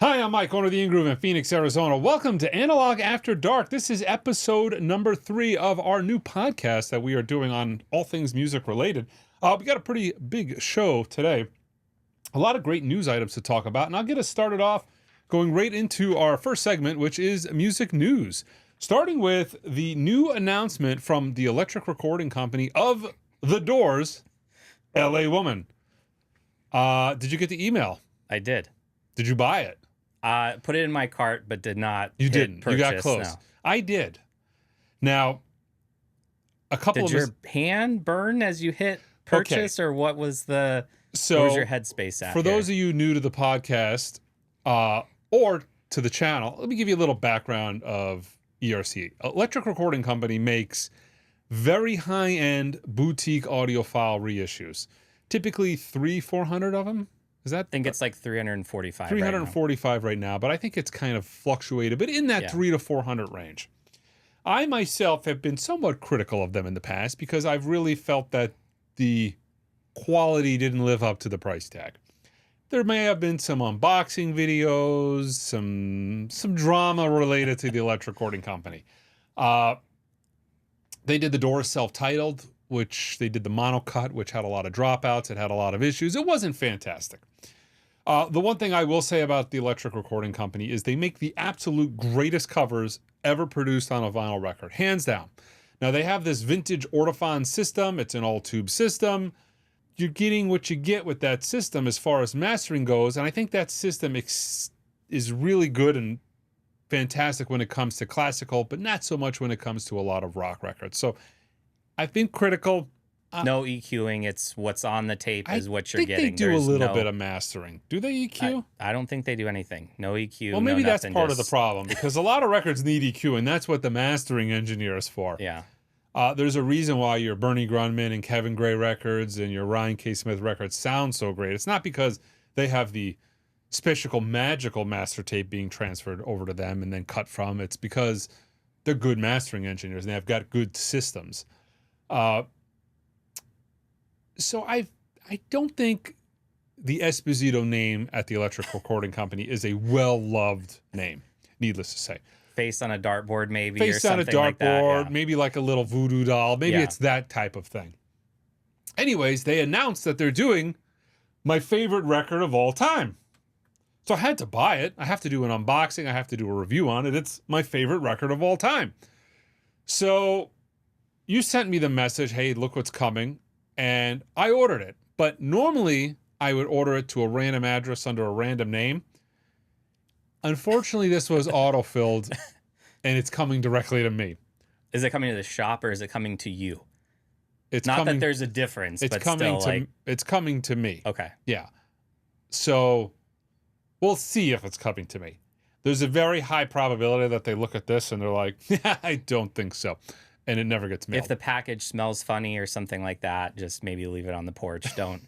Hi, I'm Mike, owner of the In-Groove in Phoenix, Arizona. Welcome to Analog After Dark. This is episode number 3 of our new podcast that we are doing on all things music related. We got a pretty big show today. A lot of great news items to talk about, and I'll get us started off going right into our first segment, which is music news. Starting with the new announcement from the electric recording company of The Doors, LA Woman. Did you get the email? I did. Did you buy it? Put it in my cart, but did not. You didn't. Purchase, you got close. No. I did. Now, a couple did of your hand burn as you hit purchase, or what was the? Where was your headspace at? For those of you new to the podcast, or to the channel, let me give you a little background of ERC. Electric Recording Company makes very high-end boutique audiophile reissues. Typically 300-400 of them. Is that? I think it's like 345. 345 right now, but I think it's kind of fluctuated, but in that 300 to 400 range. I myself have been somewhat critical of them in the past because I've really felt that the quality didn't live up to the price tag. There may have been some unboxing videos, some drama related to the electric recording company. They did the Doors self-titled, which they did the mono cut, which had a lot of dropouts. It had a lot of issues. It wasn't fantastic. The one thing I will say about the electric recording company is they make the absolute greatest covers ever produced on a vinyl record, hands down. Now, they have this vintage Ortophon system. It's an all-tube system. You're getting what you get with that system as far as mastering goes, and I think that system is really good and fantastic when it comes to classical, but not so much when it comes to a lot of rock records. So I've been critical. No EQing. It's what's on the tape is what you're getting. I think they do a little bit of mastering. Do they EQ? I don't think they do anything. No EQ. Well, maybe that's part of just the problem because a lot of records need EQ, and that's what the mastering engineer is for. Yeah. There's a reason why your Bernie Grundman and Kevin Gray records and your Ryan K. Smith records sound so great. It's not because they have the special magical master tape being transferred over to them and then cut from. It's because they're good mastering engineers and they've got good systems. So I don't think the Esposito name at the Electric Recording Company is a well-loved name, needless to say. Face on a dartboard, maybe. Face on a dartboard, like that, maybe like a little voodoo doll. Maybe it's that type of thing. Anyways, they announced that they're doing my favorite record of all time. So I had to buy it. I have to do an unboxing. I have to do a review on it. It's my favorite record of all time. So you sent me the message, hey, look what's coming. And I ordered it. But normally I would order it to a random address under a random name. Unfortunately, this was auto-filled and it's coming directly to me. Is it coming to the shop or is it coming to you? It's not coming, that there's a difference, it's but coming still, to, it's coming to me. Okay. Yeah. So we'll see if it's coming to me. There's a very high probability that they look at this and they're like, yeah, I don't think so. And it never gets mailed. If the package smells funny or something like that, just maybe leave it on the porch. Don't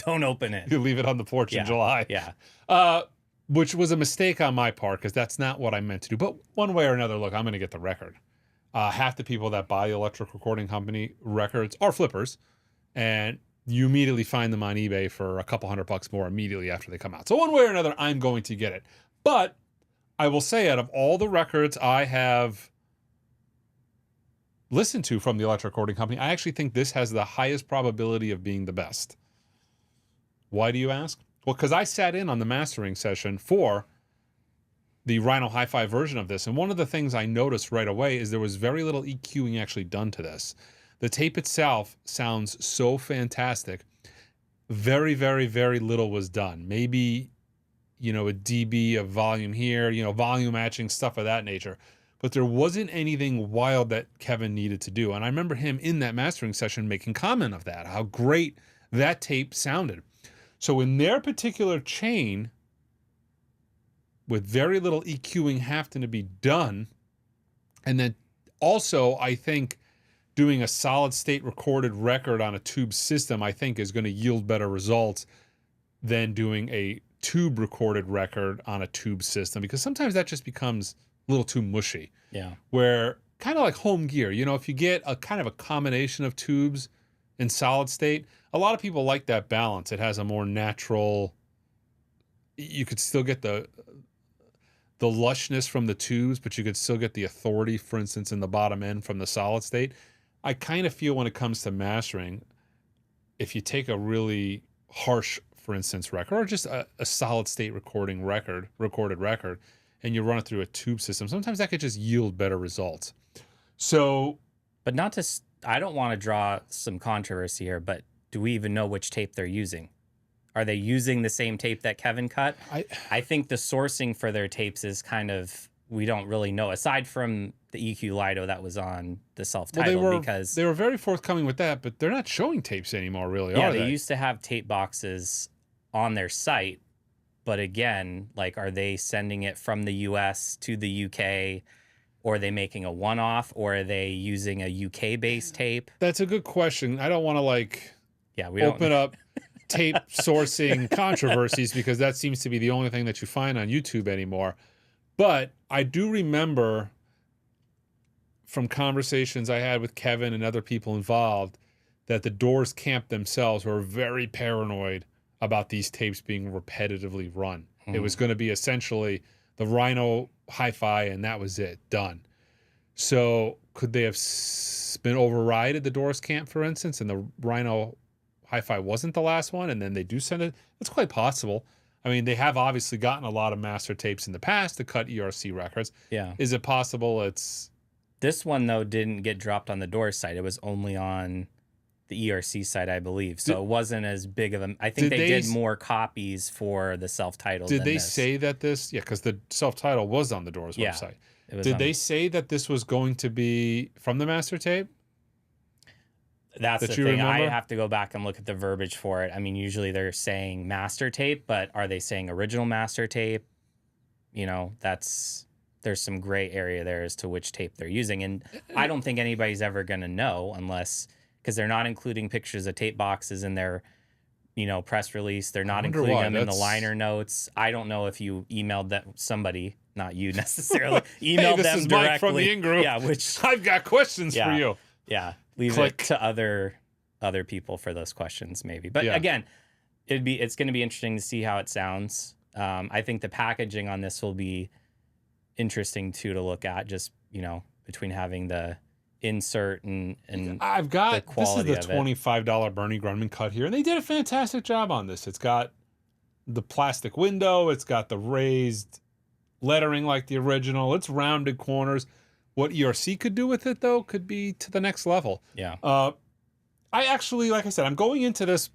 open it. You leave it on the porch in July. Yeah. Which was a mistake on my part because that's not what I meant to do. But one way or another, look, I'm going to get the record. Half the people that buy the Electric Recording Company records are flippers, and you immediately find them on eBay for a couple $100 more immediately after they come out. So one way or another, I'm going to get it. But I will say, out of all the records I have listened to from the Electric Recording Company, I actually think this has the highest probability of being the best. Why do you ask? Well, because I sat in on the mastering session for the Rhino Hi-Fi version of this, and one of the things I noticed right away is there was very little EQing actually done to this. The tape itself sounds so fantastic. Very, very, very little was done. Maybe, a dB of volume here, volume matching, stuff of that nature. But there wasn't anything wild that Kevin needed to do. And I remember him in that mastering session making comment of that, how great that tape sounded. So in their particular chain, with very little EQing having to be done, and then also I think doing a solid state recorded record on a tube system, I think is going to yield better results than doing a tube recorded record on a tube system, because sometimes that just becomes a little too mushy. Yeah. Where kind of like home gear, if you get a kind of a combination of tubes in solid state, a lot of people like that balance. It has a more natural, you could still get the the lushness from the tubes, but you could still get the authority, for instance, in the bottom end from the solid state. I kind of feel when it comes to mastering, if you take a really harsh, for instance, record, or just a solid state recorded record, and you run it through a tube system, sometimes that could just yield better results. So, but not to, I don't want to draw some controversy here, but do we even know which tape they're using? Are they using the same tape that Kevin cut? I think the sourcing for their tapes is kind of, we don't really know, aside from the EQ Lido that was on the self-titled, because they were very forthcoming with that, but they're not showing tapes anymore, really, are they? Yeah, they used to have tape boxes on their site, but again, like, are they sending it from the US to the UK, or are they making a one-off, or are they using a UK-based tape? That's a good question. I don't want to, like, we open up tape sourcing controversies, because that seems to be the only thing that you find on YouTube anymore. But I do remember from conversations I had with Kevin and other people involved that the Doors camp themselves were very paranoid about these tapes being repetitively run. It was going to be essentially the Rhino Hi-Fi, and that was it, done. So could they have been overrided, the Doors camp, for instance, and the Rhino Hi-Fi wasn't the last one, and then they do send it? It's quite possible. I mean, they have obviously gotten a lot of master tapes in the past to cut ERC records. Yeah. Is it possible it's... This one, though, didn't get dropped on the Doors site. It was only on the ERC site, I believe. So it wasn't as big of a... I think they did more copies for the self-titled Did they say that this... Yeah, because the self-titled was on the Doors website. Did they say that this was going to be from the master tape? That's the thing. Remember? I have to go back and look at the verbiage for it. I mean, usually they're saying master tape, but are they saying original master tape? You know, there's some gray area there as to which tape they're using. And I don't think anybody's ever going to know unless, because they're not including pictures of tape boxes in their, press release. They're not including them in the liner notes. I don't know if you emailed that somebody, not you necessarily, emailed them is directly. Mike from the in-group. Yeah, which I've got questions for you. Yeah. Leave it to other people for those questions, maybe. But again, it's going to be interesting to see how it sounds. I think the packaging on this will be interesting too to look at. Just between having the insert and I've got the quality. This is the $25 Bernie Grundman cut here, and they did a fantastic job on this. It's got the plastic window. It's got the raised lettering like the original. It's rounded corners. What ERC could do with it, though, could be to the next level. Yeah. I actually, like I said, I'm going into this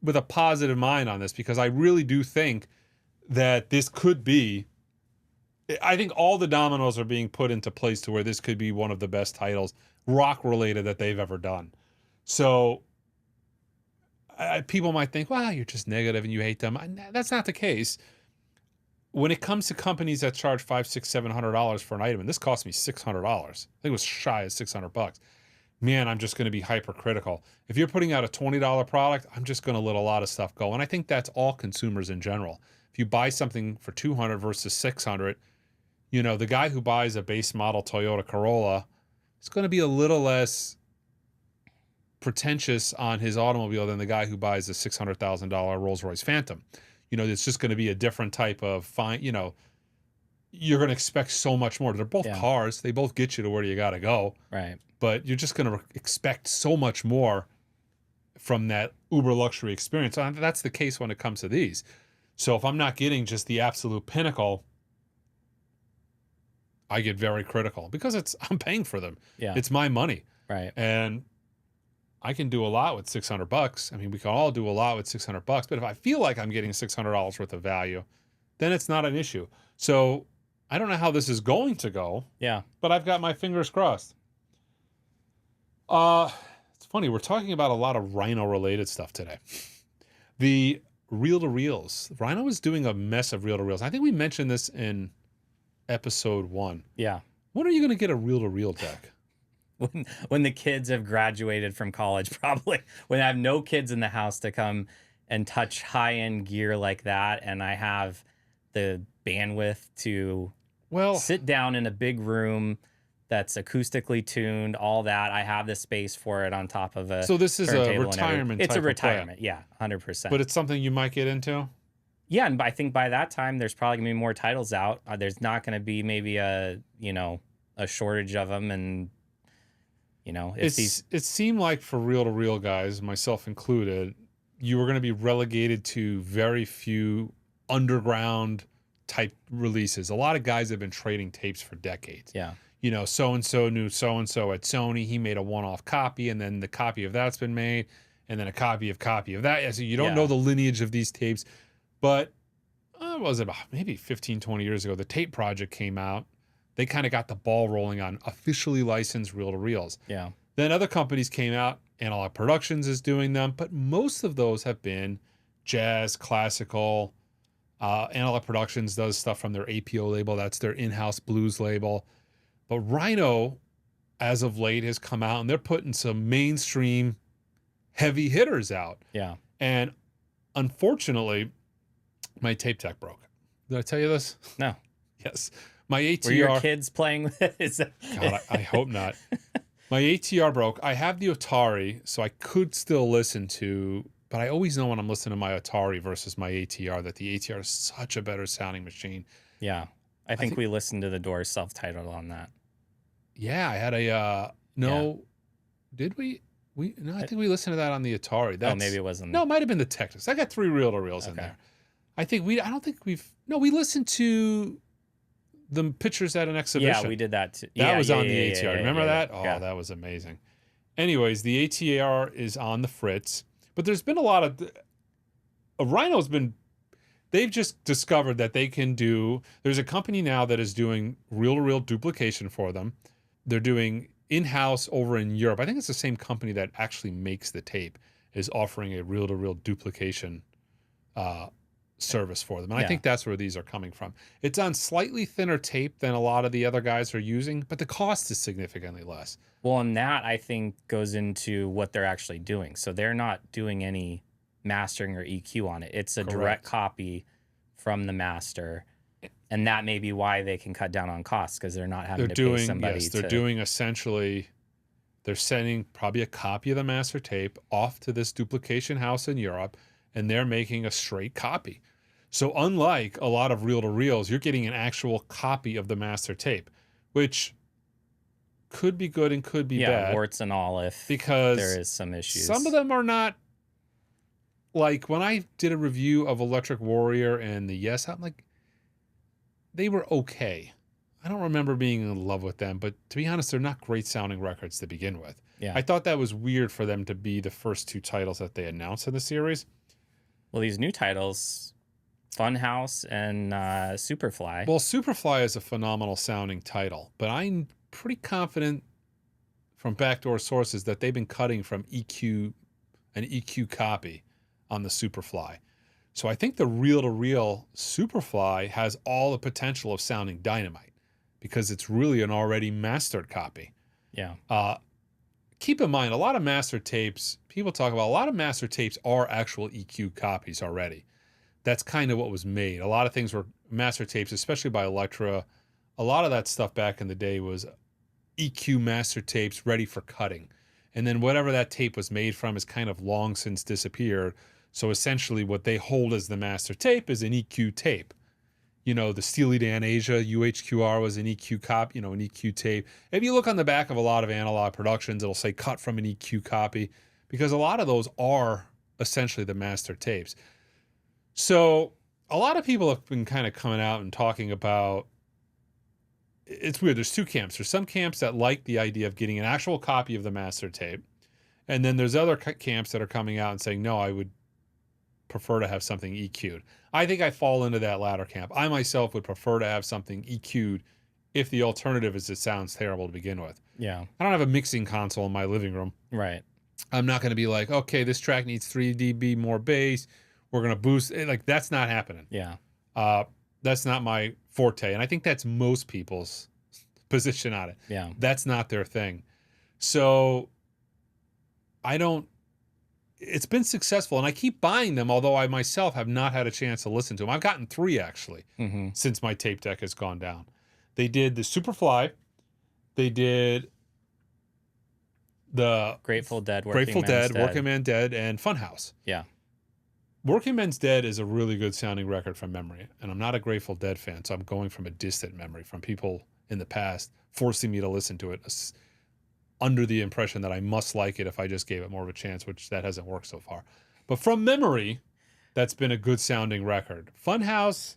with a positive mind on this, because I really do think that this could be... I think all the dominoes are being put into place to where this could be one of the best titles, rock-related, that they've ever done. So people might think, well, you're just negative and you hate them. That's not the case. When it comes to companies that charge $500, $600, $700 for an item, and this cost me $600, I think it was shy of $600, man, I'm just going to be hypercritical. If you're putting out a $20 product, I'm just going to let a lot of stuff go. And I think that's all consumers in general. If you buy something for $200 versus $600, the guy who buys a base model Toyota Corolla is going to be a little less pretentious on his automobile than the guy who buys a $600,000 Rolls-Royce Phantom. It's just going to be a different type of fine, you're going to expect so much more. They're both cars. They both get you to where you got to go. Right. But you're just going to expect so much more from that uber luxury experience. And that's the case when it comes to these. So if I'm not getting just the absolute pinnacle, I get very critical, because I'm paying for them. Yeah. It's my money. Right. And I can do a lot with $600. I mean, we can all do a lot with $600, but if I feel like I'm getting $600 worth of value, then it's not an issue. So I don't know how this is going to go. Yeah. But I've got my fingers crossed. It's funny, we're talking about a lot of Rhino related stuff today. The reel-to-reels. Rhino is doing a mess of reel-to-reels. I think we mentioned this in episode 1. Yeah. When are you going to get a reel-to-reel deck? When the kids have graduated from college, probably. When I have no kids in the house to come and touch high-end gear like that, and I have the bandwidth to sit down in a big room that's acoustically tuned, all that. I have the space for it on top of a... So this is a retirement It's type a retirement, of plan. yeah, 100%. But it's something you might get into? Yeah, and I think by that time there's probably gonna be more titles out. There's not gonna be maybe a shortage of them, and it seemed like for reel-to-reel guys, myself included, you were going to be relegated to very few underground type releases. A lot of guys have been trading tapes for decades. Yeah. So-and-so knew so-and-so at Sony. He made a one-off copy, and then the copy of that's been made, and then a copy of that. So you don't know the lineage of these tapes. But was it about maybe 15, 20 years ago, the Tape Project came out. They kind of got the ball rolling on officially licensed reel-to-reels. Yeah. Then other companies came out. Analog Productions is doing them, but most of those have been jazz, classical. Analog Productions does stuff from their APO label. That's their in-house blues label. But Rhino, as of late, has come out, and they're putting some mainstream heavy hitters out. Yeah. And unfortunately, my tape deck broke. Did I tell you this? No. Yes. My ATR. Were your kids playing with it? God, I hope not. My ATR broke. I have the Atari, so I could still listen to, but I always know when I'm listening to my Atari versus my ATR that the ATR is such a better sounding machine. Yeah. I think we listened to the Doors self-titled on that. Yeah, I had a did we? No, I think we listened to that on the Atari. Maybe it wasn't. No, it might have been the Texas. I got 3 reel-to-reels in there. I don't think we listened to the pictures at an exhibition. Yeah, we did that too. That was on the ATR. Remember that? Yeah. Oh, that was amazing. Anyways, the ATR is on the fritz, but there's been a lot of Rhino's been. They've just discovered that they can do. There's a company now that is doing reel-to-reel duplication for them. They're doing in-house over in Europe. I think it's the same company that actually makes the tape is offering a reel-to-reel duplication service for them. And I think that's where these are coming from. It's on slightly thinner tape than a lot of the other guys are using, but the cost is significantly less. Well, and that I think goes into what they're actually doing. So they're not doing any mastering or EQ on it. It's a direct copy from the master. And that may be why they can cut down on costs, because they're not having to pay somebody. Yes, they're doing essentially, they're sending probably a copy of the master tape off to this duplication house in Europe, and they're making a straight copy. So unlike a lot of reel-to-reels, you're getting an actual copy of the master tape, which could be good and could be bad. Yeah, warts and all because there is some issues. Some of them are not, like when I did a review of Electric Warrior and the Yes, I'm like, they were okay. I don't remember being in love with them, but to be honest, they're not great sounding records to begin with. Yeah. I thought that was weird for them to be the first 2 titles that they announced in the series. Well, these new titles, Funhouse and Superfly. Well, Superfly is a phenomenal sounding title, but I'm pretty confident from backdoor sources that they've been cutting from an EQ copy on the Superfly. So I think the reel-to-reel Superfly has all the potential of sounding dynamite because it's really an already mastered copy. Yeah. Keep in mind, a lot of master tapes, people talk about a lot of master tapes are actual EQ copies already. That's kind of what was made. A lot of things were master tapes, especially by Elektra. A lot of that stuff back in the day was EQ master tapes ready for cutting. And then whatever that tape was made from has kind of long since disappeared. So essentially what they hold as the master tape is an EQ tape. You know, the Steely Dan Asia UHQR was an EQ copy, an EQ tape. If you look on the back of a lot of Analog Productions, it'll say cut from an EQ copy because a lot of those are essentially the master tapes. So a lot of people have been kind of coming out and talking about, it's weird. There's 2 camps. There's some camps that like the idea of getting an actual copy of the master tape. And then there's other camps that are coming out and saying, no, I would prefer to have something EQ'd. I think I fall into that latter camp. I myself would prefer to have something EQ'd if the alternative is it sounds terrible to begin with. Yeah. I don't have a mixing console in my living room. Right. I'm not going to be like, okay, this track needs 3 dB more bass. We're going to boost it. Like, that's not happening. Yeah. That's not my forte. And I think that's most people's position on it. Yeah. That's not their thing. So it's been successful, and I keep buying them, although I myself have not had a chance to listen to them. I've gotten 3 actually since my tape deck has gone down. They did the Superfly. They did the Grateful Dead, Working Man Dead, and Funhouse. Yeah. Working Men's Dead is a really good sounding record from memory, and I'm not a Grateful Dead fan, so I'm going from a distant memory from people in the past forcing me to listen to it under the impression that I must like it if I just gave it more of a chance, which that hasn't worked so far. But from memory, that's been a good sounding record. Funhouse,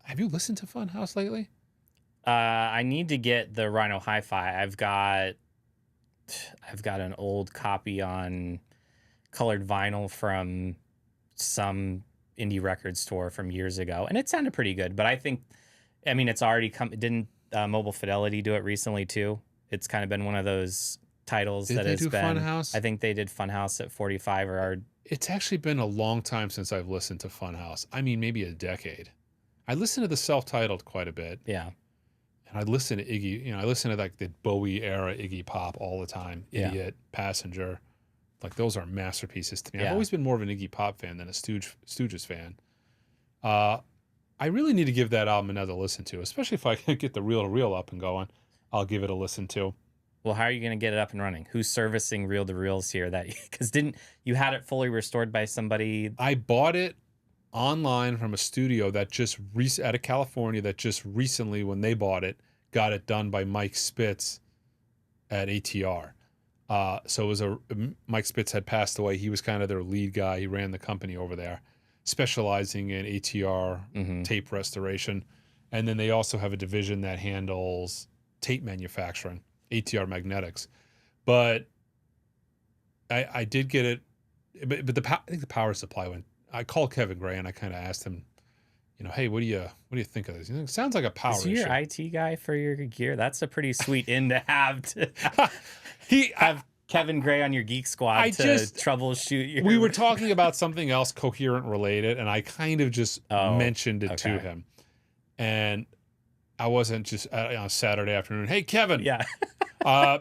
have you listened to Funhouse lately? I need to get the Rhino Hi-Fi. I've got an old copy on colored vinyl from some indie record store from years ago, and it sounded pretty good. But I mean, it's already come. Didn't Mobile Fidelity do it recently too? It's kind of been one of those titles Did that they has do been. Funhouse? I think they did Funhouse at 45 or. It's actually been a long time since I've listened to Funhouse. I mean, maybe a decade. I listen to the self-titled quite a bit. Yeah. And I listen to Iggy, I listen to like the Bowie era Iggy Pop all the time. Idiot, Passenger. Like those are masterpieces to me. I've always been more of an Iggy Pop fan than a Stooges fan. I really need to give that album another listen to, especially if I can get the reel to reel up and going. I'll give it a listen to. Well, how are you going to get it up and running? Who's servicing reel to reels here? Because didn't you had it fully restored by somebody? I bought it online from a studio that just out of California that just recently, when they bought it, got it done by Mike Spitz at ATR. So it was Mike Spitz had passed away. He was kind of their lead guy. He ran the company over there, specializing in ATR tape restoration. And then they also have a division that handles tape manufacturing, ATR Magnetics. But I did get it, but I think the power supply went. I called Kevin Gray and I kind of asked him, hey, what do you think of this? It sounds like a power issue. Is he your IT guy for your gear? That's a pretty sweet in to have have Kevin Gray on your Geek Squad to troubleshoot your... We were talking about something else coherent related, and I kind of just mentioned it to him. And I wasn't just on Saturday afternoon, hey, Kevin, I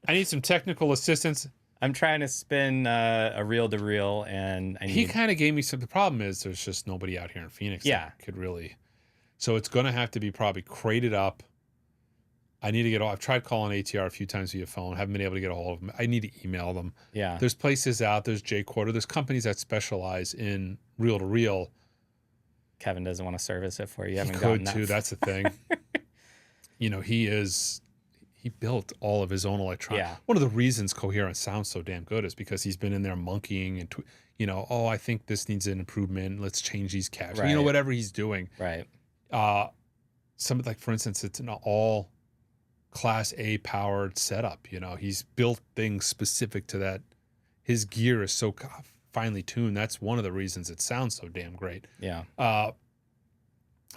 need some technical assistance. I'm trying to spin a reel-to-reel, and he kind of gave me some... The problem is there's just nobody out here in Phoenix that could really... So it's going to have to be probably crated up. I need to get... I've tried calling ATR a few times via phone. Haven't been able to get a hold of them. I need to email them. Yeah. There's places out. There's J-Quarter. There's companies that specialize in reel-to-reel. Kevin doesn't want to service it for you. He could too. That's the thing. He built all of his own electronics. Yeah. One of the reasons Coherent sounds so damn good is because he's been in there monkeying and, I think this needs an improvement. Let's change these caps. Right. Whatever he's doing. Right. For instance, it's an all Class A powered setup. He's built things specific to that. His gear is so finely tuned. That's one of the reasons it sounds so damn great. Yeah.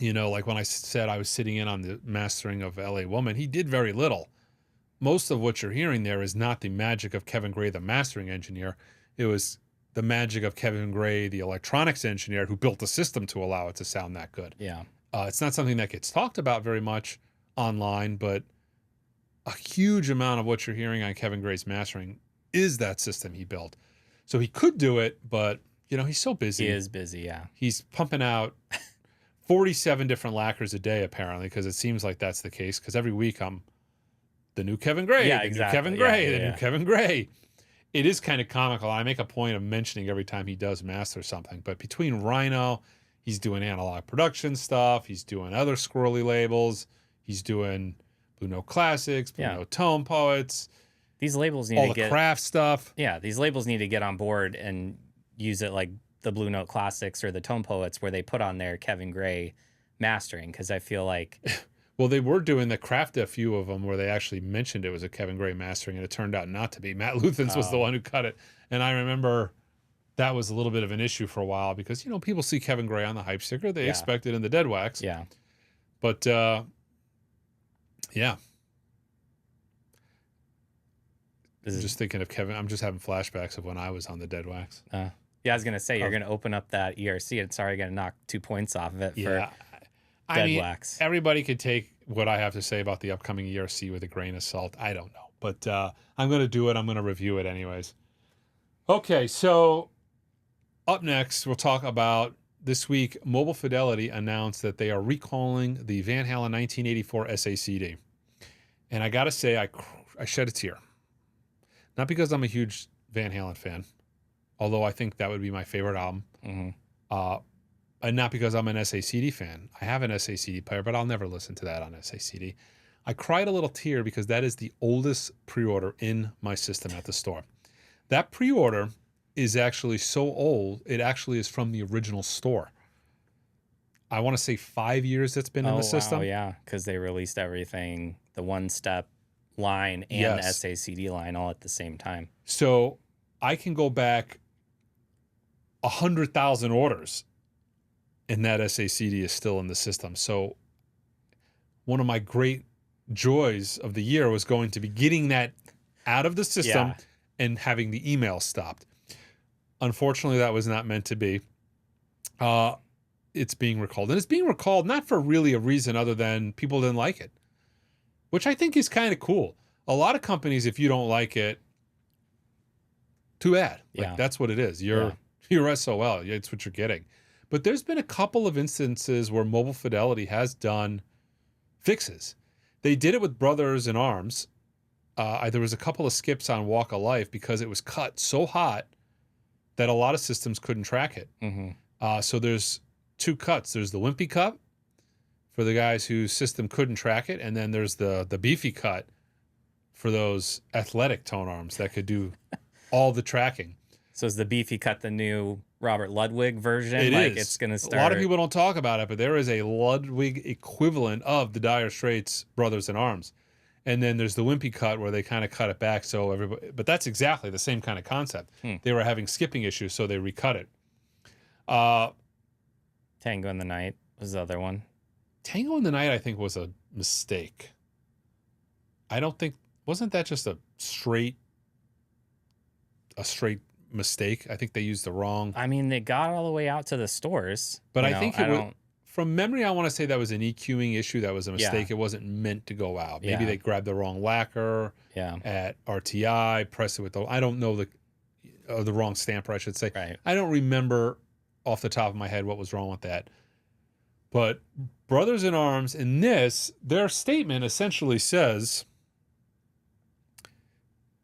Like when I said I was sitting in on the mastering of LA Woman, he did very little. Most of what you're hearing there is not the magic of Kevin Gray, the mastering engineer. It was the magic of Kevin Gray, the electronics engineer, who built the system to allow it to sound that good. Yeah. It's not something that gets talked about very much online, but a huge amount of what you're hearing on Kevin Gray's mastering is that system he built. So he could do it, but, he's so busy. He is busy, yeah. He's pumping out 47 different lacquers a day, apparently, because it seems like that's the case, because every week I'm the new Kevin Gray, new Kevin Gray, new Kevin Gray. It is kind of comical. I make a point of mentioning every time he does master something, but between Rhino, he's doing analog production stuff, he's doing other squirrely labels, he's doing Blue Note Classics, Blue Note Tone Poets. These labels need all the craft stuff. Yeah, these labels need to get on board and use it like the Blue Note Classics or the Tone Poets, where they put on their Kevin Gray mastering, because I feel like... Well, they were doing the craft a few of them where they actually mentioned it was a Kevin Gray mastering, and it turned out not to be. Matt Luthens was the one who cut it. And I remember that was a little bit of an issue for a while because, people see Kevin Gray on the hype sticker. They expect it in the Dead Wax. Yeah. But, yeah. I'm just thinking of Kevin. I'm just having flashbacks of when I was on the Dead Wax. Yeah, I was going to say, you're going to open up that ERC, and sorry, going to knock 2 points off of it for Dead Wax. Everybody could take what I have to say about the upcoming ERC with a grain of salt. I don't know. But I'm going to do it. I'm going to review it anyways. Okay, so up next, we'll talk about this week. Mobile Fidelity announced that they are recalling the Van Halen 1984 SACD. And I got to say, I shed a tear. Not because I'm a huge Van Halen fan, although I think that would be my favorite album. And not because I'm an SACD fan. I have an SACD player, but I'll never listen to that on SACD. I cried a little tear because that is the oldest pre-order in my system at the store. That pre-order is actually so old, it actually is from the original store. I want to say 5 years it's been in the system. Oh, yeah, because they released everything, the one-step line and the SACD line all at the same time. So I can go back 100,000 orders, and that SACD is still in the system. So one of my great joys of the year was going to be getting that out of the system and having the email stopped. Unfortunately, that was not meant to be. It's being recalled. And it's being recalled not for really a reason other than people didn't like it, which I think is kind of cool. A lot of companies, if you don't like it, too bad. Like, that's what it is. You're SOL. It's what you're getting. But there's been a couple of instances where Mobile Fidelity has done fixes. They did it with Brothers in Arms. There was a couple of skips on Walk of Life because it was cut so hot that a lot of systems couldn't track it. So there's two cuts. There's the wimpy cut for the guys whose system couldn't track it, and then there's the beefy cut for those athletic tone arms that could do all the tracking. So is the beefy cut the new Robert Ludwig version? It is. It's going to start. A lot of people don't talk about it, but there is a Ludwig equivalent of the Dire Straits Brothers in Arms. And then there's the wimpy cut where they kind of cut it back. So everybody, but that's exactly the same kind of concept. They were having skipping issues, so they recut it. Tango in the Night was the other one. Tango in the Night, I think, was a mistake. I don't think, wasn't that just a straight mistake? I think they used the wrong. I mean, they got all the way out to the stores. But I think from memory, I want to say that was an EQing issue. That was a mistake. It wasn't meant to go out. Maybe they grabbed the wrong lacquer at RTI, pressed it with the, I don't know, the wrong stamper, I should say. Right. I don't remember off the top of my head what was wrong with that. But Brothers in Arms, in this, their statement essentially says,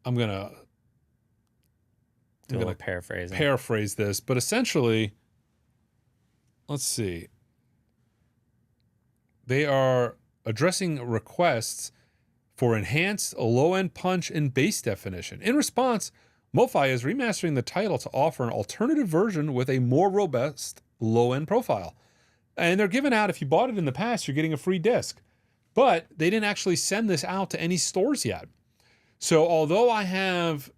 I'm going to paraphrase this, but essentially, let's see. They are addressing requests for enhanced low-end punch and bass definition. In response, MoFi is remastering the title to offer an alternative version with a more robust low-end profile. And they're giving out, if you bought it in the past, you're getting a free disc. But they didn't actually send this out to any stores yet. So although I have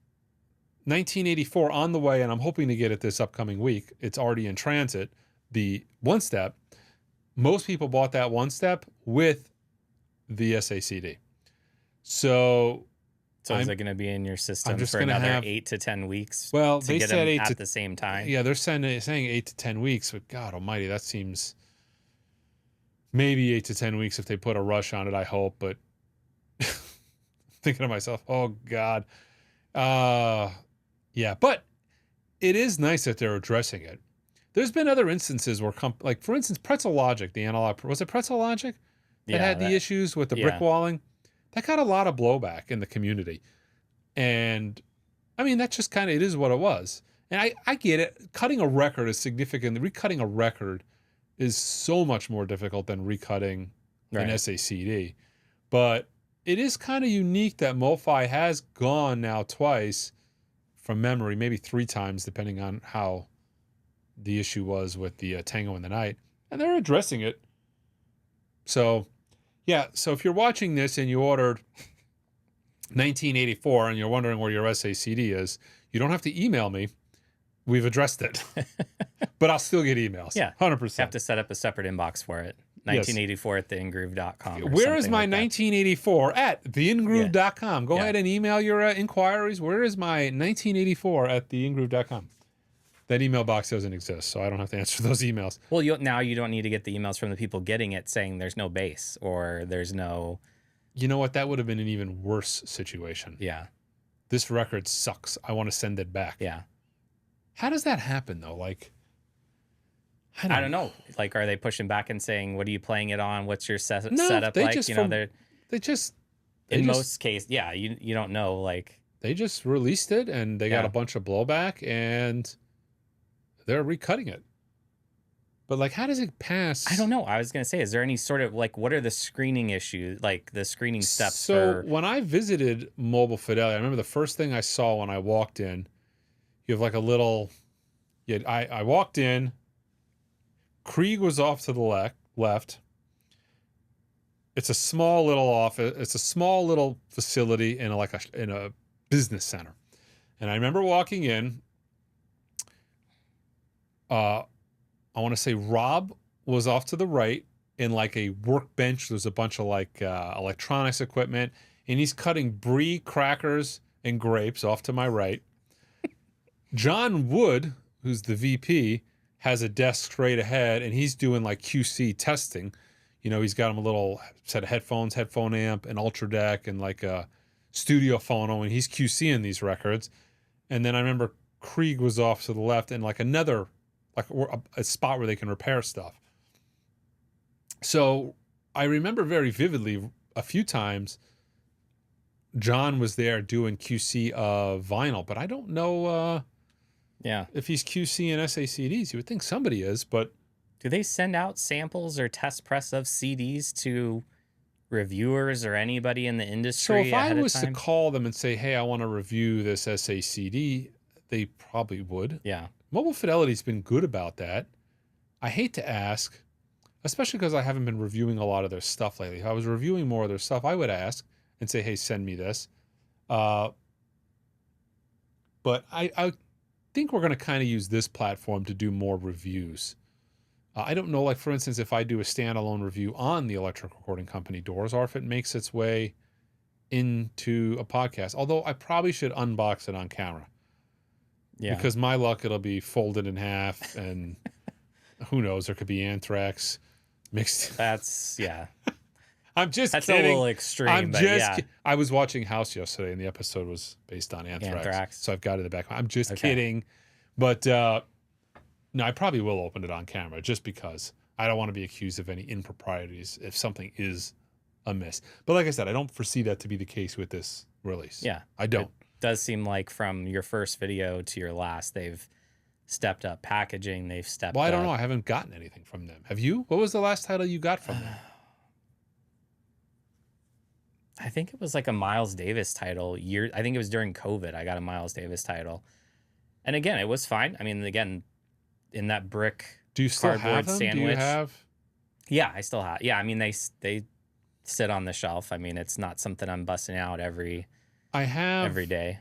1984 on the way, and I'm hoping to get it this upcoming week, it's already in transit, the one-step, most people bought that one-step with the SACD. So is it going to be in your system for another 8 to 10 weeks? Well, to they get said them at the same time. Yeah, they're saying 8 to 10 weeks. But God Almighty, that seems maybe 8 to 10 weeks if they put a rush on it. I hope, but thinking to myself, oh God, yeah. But it is nice that they're addressing it. There's been other instances where, like for instance, Pretzel Logic, the analog, was it Pretzel Logic that had the issues with the brick walling? That got a lot of blowback in the community. And I mean, that's just kind of, it is what it was. And I get it. Cutting a record is significant. Recutting a record is so much more difficult than recutting an SACD. But it is kind of unique that MoFi has gone now twice from memory, maybe 3 times, depending on how the issue was with the Tango in the Night. And they're addressing it. So, yeah. So if you're watching this and you ordered 1984 and you're wondering where your SACD is, you don't have to email me. We've addressed it. But I'll still get emails. Yeah. 100%. Have to set up a separate inbox for it. 1984 at theingroove.com. Where is my 1984 at theingroove.com? Go ahead and email your inquiries. Where is my 1984 at theingroove.com? That email box doesn't exist, so I don't have to answer those emails. Well, now you don't need to get the emails from the people getting it saying there's no bass or there's no... You know what? That would have been an even worse situation. Yeah. This record sucks. I want to send it back. Yeah. How does that happen, though? Like, I don't know. Like, are they pushing back and saying, what are you playing it on? What's your setup like? Just in most cases, yeah, you don't know. Like, they just released it and they got a bunch of blowback, and they're recutting it. But like, how does it pass? I don't know. I was going to say, is there any sort of like, what are the screening issues, like the screening steps? So when I visited Mobile Fidelity, I remember the first thing I saw when I walked in, you have like a little, I walked in, Krieg was off to the left. It's a small little office. It's a small little facility in a business center. And I remember walking in, I want to say Rob was off to the right in like a workbench. There's a bunch of like electronics equipment, and he's cutting brie, crackers, and grapes off to my right. John Wood, who's the VP, has a desk straight ahead, and he's doing like QC testing. You know, he's got him a little set of headphones, headphone amp, an ultra deck, and like a studio phono, and he's QCing these records. And then I remember Krieg was off to the left, and like another, like a spot where they can repair stuff. So I remember very vividly a few times John was there doing QC of vinyl, but I don't know if he's QCing SACDs. You would think somebody is, but... Do they send out samples or test press of CDs to reviewers or anybody in the industry? So if I was to call them and say, hey, I want to review this SACD, they probably would. Yeah. Mobile Fidelity's been good about that. I hate to ask, especially because I haven't been reviewing a lot of their stuff lately. If I was reviewing more of their stuff, I would ask and say, hey, send me this. But I think we're going to kind of use this platform to do more reviews. I don't know, like, for instance, if I do a standalone review on the Electric Recording Company doors, or if it makes its way into a podcast. Although I probably should unbox it on camera. Yeah. Because my luck, it'll be folded in half, and who knows, there could be anthrax mixed. That's, yeah. I'm just That's kidding. A little extreme, but yeah. I was watching House yesterday, and the episode was based on anthrax. So I've got it in the back. I'm just kidding. But no, I probably will open it on camera just because I don't want to be accused of any improprieties if something is amiss. But like I said, I don't foresee that to be the case with this release. Yeah. I don't. It does seem like from your first video to your last, they've stepped up packaging. They've stepped up. Well, I don't know. I haven't gotten anything from them. Have you? What was the last title you got from them? I think it was like a Miles Davis title. I think it was during COVID. I got a Miles Davis title. And again, it was fine. I mean, again, in that brick Do you still have them? Sandwich. Do you have? Yeah, I still have. Yeah, I mean, they sit on the shelf. I mean, it's not something I'm busting out every day.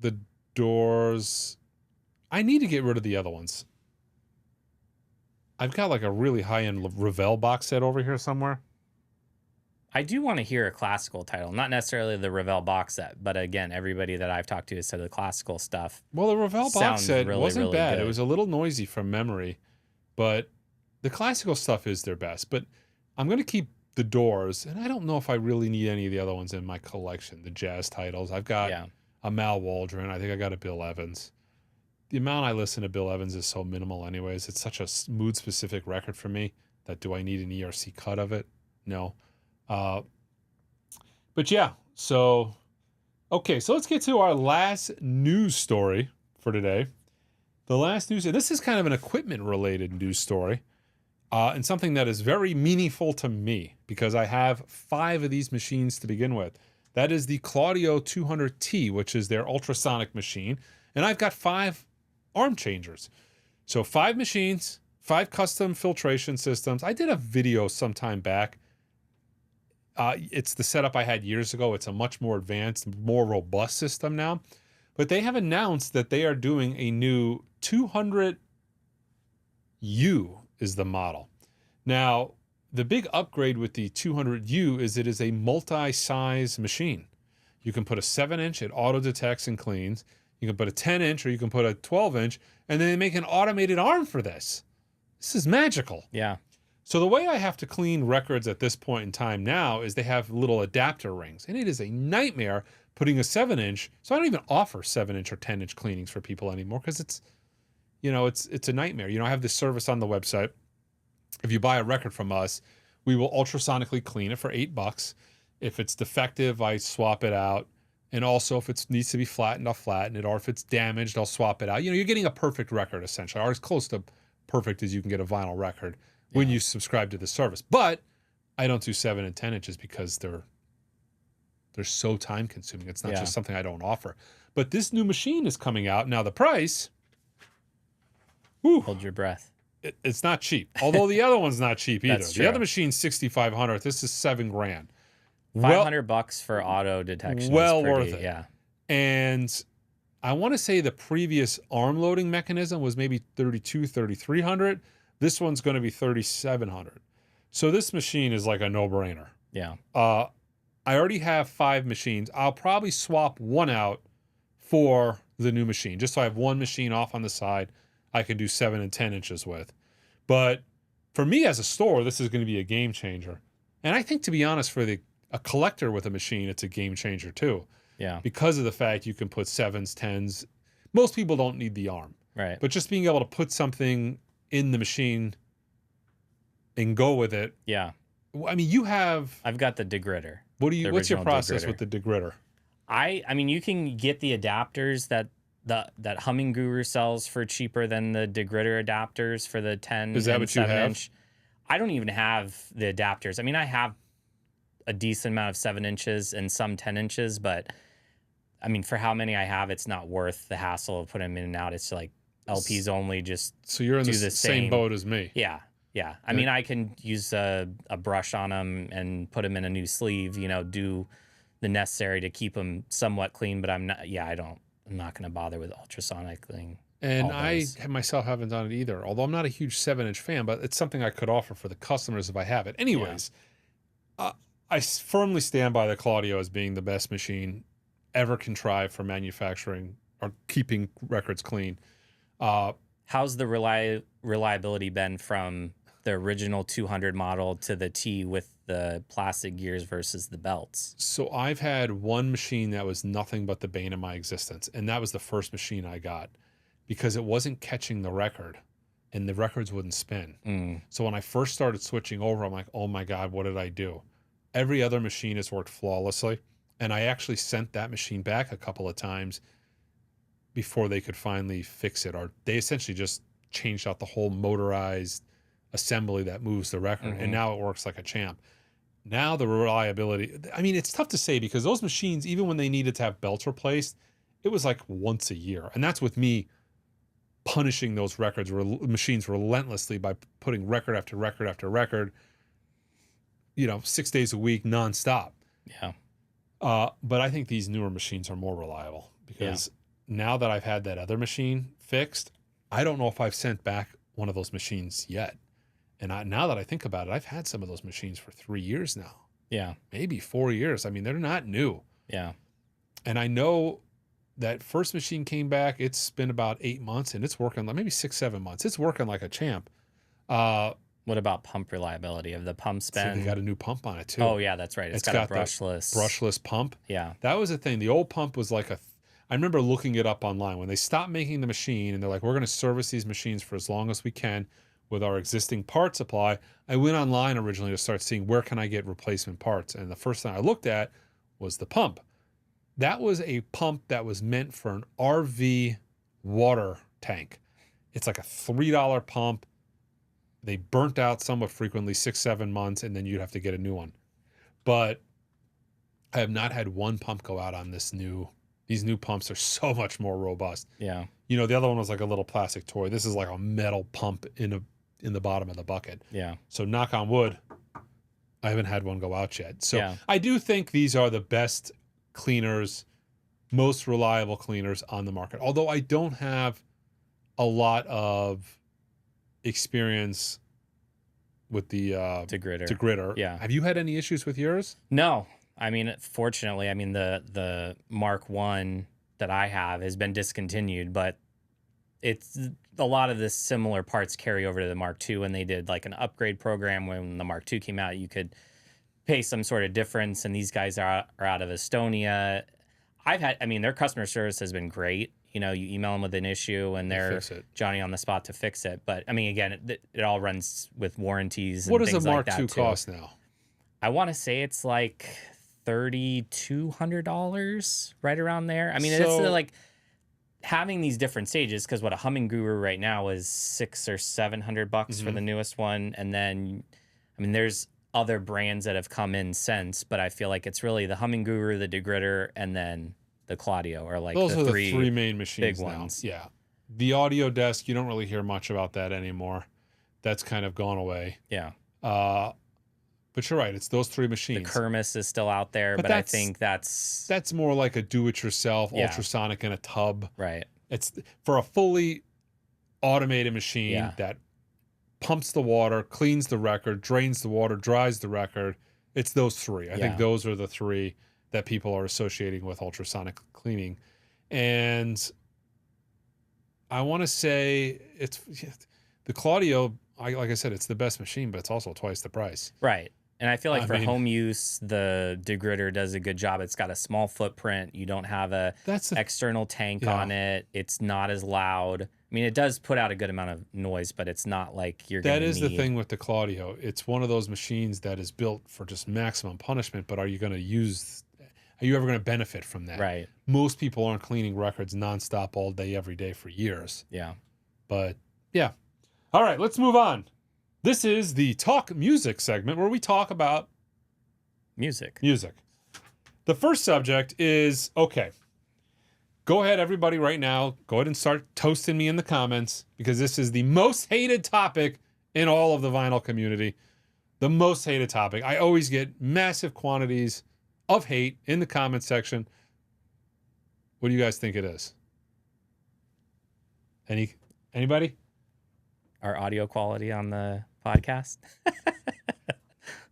The doors. I need to get rid of the other ones. I've got like a really high-end Ravel box set over here somewhere. I do want to hear a classical title, not necessarily the Ravel box set, but again, everybody that I've talked to has said the classical stuff. Well, the Ravel box set wasn't really bad. Good. It was a little noisy from memory, but the classical stuff is their best. But I'm going to keep the doors, and I don't know if I really need any of the other ones in my collection, the jazz titles. I've got a Mal Waldron. I think I got a Bill Evans. The amount I listen to Bill Evans is so minimal anyways. It's such a mood-specific record for me that do I need an ERC cut of it? No. But yeah, so let's get to our last news story for today. The last news, and this is kind of an equipment related news story, and something that is very meaningful to me because I have 5 of these machines to begin with. That is the Claudio 200T, which is their ultrasonic machine, and I've got 5 arm changers. So 5 machines, 5 custom filtration systems. I did a video sometime back. It's the setup I had years ago. It's a much more advanced, more robust system now. But they have announced that they are doing a new 200U is the model. Now, the big upgrade with the 200U is it is a multi-size machine. You can put a 7-inch, it auto detects and cleans. You can put a 10-inch or you can put a 12-inch, and then they make an automated arm for this. This is magical. Yeah. So the way I have to clean records at this point in time now is they have little adapter rings, and it is a nightmare putting a 7-inch. So I don't even offer 7-inch or 10-inch cleanings for people anymore because it's a nightmare. I have this service on the website. If you buy a record from us, we will ultrasonically clean it for $8. If it's defective, I swap it out. And also, if it needs to be flattened, I'll flatten it. Or if it's damaged, I'll swap it out. You know, you're getting a perfect record, essentially, or as close to perfect as you can get a vinyl record when you subscribe to the service. But I don't do 7 and 10 inches because they're so time consuming. It's not just something I don't offer. But this new machine is coming out. Now, the price, hold your breath. It's not cheap. Although the other one's not cheap either. That's true. The other machine's $6,500. This is $7,000. $500 for auto detection. Well worth it. Yeah. And I want to say the previous arm loading mechanism was maybe $3,300. This one's going to be $3,700. So this machine is like a no-brainer. Yeah. I already have 5 machines. I'll probably swap one out for the new machine, just so I have one machine off on the side I can do 7 and 10 inches with. But for me as a store, this is going to be a game changer. And I think, to be honest, for a collector with a machine, it's a game changer too. Yeah. Because of the fact you can put 7s, 10s. Most people don't need the arm. Right. But just being able to put something in the machine and go with it. Yeah. I mean, I've got the degritter. What's your process with the degritter? I mean, you can get the adapters that Humming Guru sells for cheaper than the degritter adapters for the 10 Is that and what you 7 have? inch. I don't even have the adapters. I mean, I have a decent amount of 7 inches and some 10 inches, but I mean, for how many I have, it's not worth the hassle of putting them in and out. It's like LPs only. Just so you're in the same boat as me. Yeah. Yeah. I mean, I can use a brush on them and put them in a new sleeve, you know, do the necessary to keep them somewhat clean, but I'm not going to bother with ultrasonic thing. And I myself haven't done it either, although I'm not a huge 7-inch fan, but it's something I could offer for the customers if I have it. Anyways, I firmly stand by the Claudio as being the best machine ever contrived for manufacturing or keeping records clean. How's the reliability been from the original 200 model to the T with the plastic gears versus the belts? So I've had one machine that was nothing but the bane of my existence, and that was the first machine I got because it wasn't catching the record and the records wouldn't spin. So when I first started switching over, I'm like, oh my God, what did I do? Every other machine has worked flawlessly, and I actually sent that machine back a couple of times before they could finally fix it, or they essentially just changed out the whole motorized assembly that moves the record, and now it works like a champ. Now the reliability, I mean, it's tough to say because those machines, even when they needed to have belts replaced, it was like once a year. And that's with me punishing those machines relentlessly by putting record after record after record, 6 days a week, nonstop. Yeah. But I think these newer machines are more reliable because now that I've had that other machine fixed, I don't know if I've sent back one of those machines yet. And now that I think about it, I've had some of those machines for 3 years now. Yeah. Maybe 4 years. I mean, they're not new. Yeah. And I know that first machine came back. It's been about 8 months and it's working, like maybe 6-7 months. It's working like a champ. What about pump reliability? Of the pumps been? So they got a new pump on it too. Oh yeah, that's right. It's got a brushless pump. Yeah. That was the thing. The old pump was like I remember looking it up online when they stopped making the machine and they're like, we're going to service these machines for as long as we can with our existing part supply. I went online originally to start seeing where can I get replacement parts. And the first thing I looked at was the pump. That was a pump that was meant for an RV water tank. It's like a $3 pump. They burnt out somewhat frequently, 6-7 months, and then you'd have to get a new one. But I have not had one pump go out on these new pumps are so much more robust. Yeah. The other one was like a little plastic toy. This is like a metal pump in the bottom of the bucket. Yeah. So knock on wood, I haven't had one go out yet. So I do think these are the best cleaners, most reliable cleaners on the market. Although I don't have a lot of experience with the degritter. Yeah. Have you had any issues with yours? No. I mean, fortunately, the Mark 1 that I have has been discontinued, but it's a lot of the similar parts carry over to the Mark 2, and they did like an upgrade program when the Mark 2 came out. You could pay some sort of difference, and these guys are out of Estonia. Their customer service has been great. You email them with an issue, and they're Johnny on the spot to fix it. But I mean, again, it all runs with warranties. And what does things a Mark like II that cost now? I want to say it's like $3,200, right around there. I mean, So- it's like having these different stages, because what a Humming Guru right now is $600 or $700 for the newest one, and then I mean, there's other brands that have come in since, but I feel like it's really the Humming Guru, the Degritter, and then the Claudio are like those the are the three three main machines big now. ones. Yeah. The audio desk, you don't really hear much about that anymore. That's kind of gone away. Yeah. But you're right. It's those three The machines. Kermis is still out there, but I think that's more like a do-it-yourself Yeah. ultrasonic in a tub. right. It's for a fully automated machine Yeah. that pumps the water, cleans the record, drains the water, dries the record. It's those three. I think those are the three that people are associating with ultrasonic cleaning. And I want to say it's the Claudio, like I said, it's the best machine, but it's also twice the price. Right. And I feel like I for mean- home use, the Degritter does a good job. It's got a small footprint. You don't have a That's the external tank Yeah. on it. It's not as loud. I mean, it does put out a good amount of noise, but it's not like you're That gonna is the need- thing with the Claudio. It's one of those machines that is built for just maximum punishment, but are you ever going to benefit from that? Right. Most people aren't cleaning records nonstop all day, every day for years. Yeah. But yeah. All right, let's move on. This is the Talk Music segment where we talk about Music. music. The first subject is, okay, go ahead, everybody, right now. Go ahead and start toasting me in the comments, because this is the most hated topic in all of the vinyl community. The most hated topic. I always get massive quantities of hate in the comment section. What do you guys think it is? Anybody? Our audio quality on the podcast.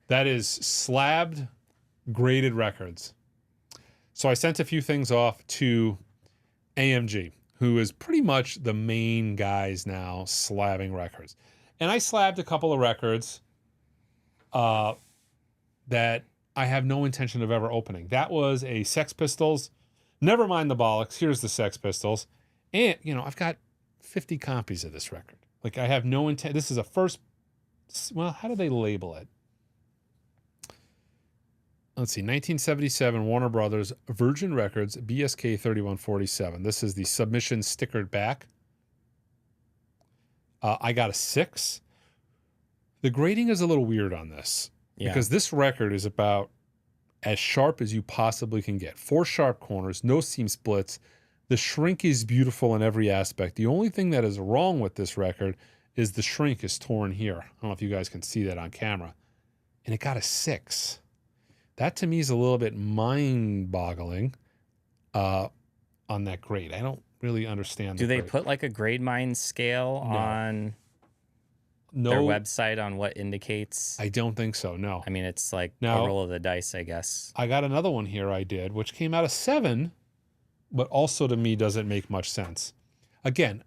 That is slabbed graded records. So I sent a few things off to AMG, who is pretty much the main guys now slabbing records. And I slabbed a couple of records that I have no intention of ever opening. That was a Sex Pistols. Never mind the bollocks. Here's the Sex Pistols. And, I've got 50 copies of this record. Like, I have no intent. This is a first. Well, how do they label it? Let's see, 1977 Warner Brothers Virgin Records BSK 3147. This is the submission stickered back. I got a 6. The grading is a little weird on this because this record is about as sharp as you possibly can get. 4 sharp corners, no seam splits. The shrink is beautiful in every aspect. The only thing that is wrong with this record is the shrink is torn here. I don't know if you guys can see that on camera. And it got a 6. That to me is a little bit mind-boggling on that grade. I don't really understand. Do they put like a grade mine scale on their website on what indicates? I don't think so, no. I mean, it's like Now- a roll of the dice, I guess. I got another one here I did, which came out a 7, but also to me doesn't make much sense. Again,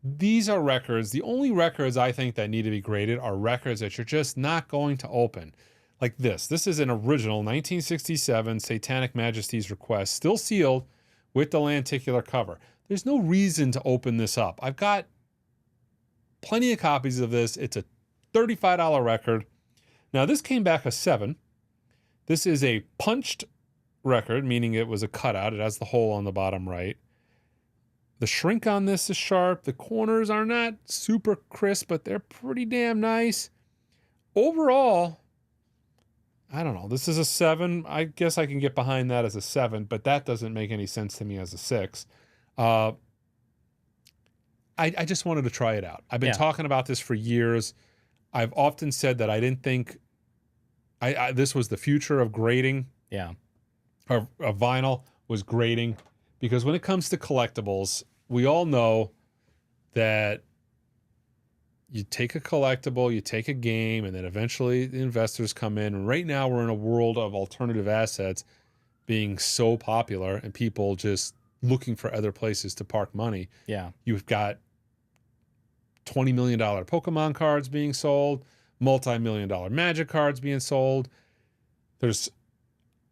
these are records. The only records I think that need to be graded are records that you're just not going to open. Like this. This is an original 1967 Satanic Majesty's Request, still sealed with the lenticular cover. There's no reason to open this up. I've got plenty of copies of this. It's a $35 record. Now, this came back a 7. This is a punched record, meaning it was a cutout. It has the hole on the bottom right. The shrink on this is sharp. The corners are not super crisp, but they're pretty damn nice. Overall, I don't know. This is a 7. I guess I can get behind that as a 7, but that doesn't make any sense to me as a 6. I just wanted to try it out. I've been talking about this for years. I've often said that I didn't think this was the future of grading. Yeah. Or vinyl was grading, because when it comes to collectibles, we all know that you take a collectible, you take a game, and then eventually the investors come in. And right now we're in a world of alternative assets being so popular and people just looking for other places to park money. Yeah. You've got $20 million Pokemon cards being sold, multi-million-dollar Magic cards being sold. There's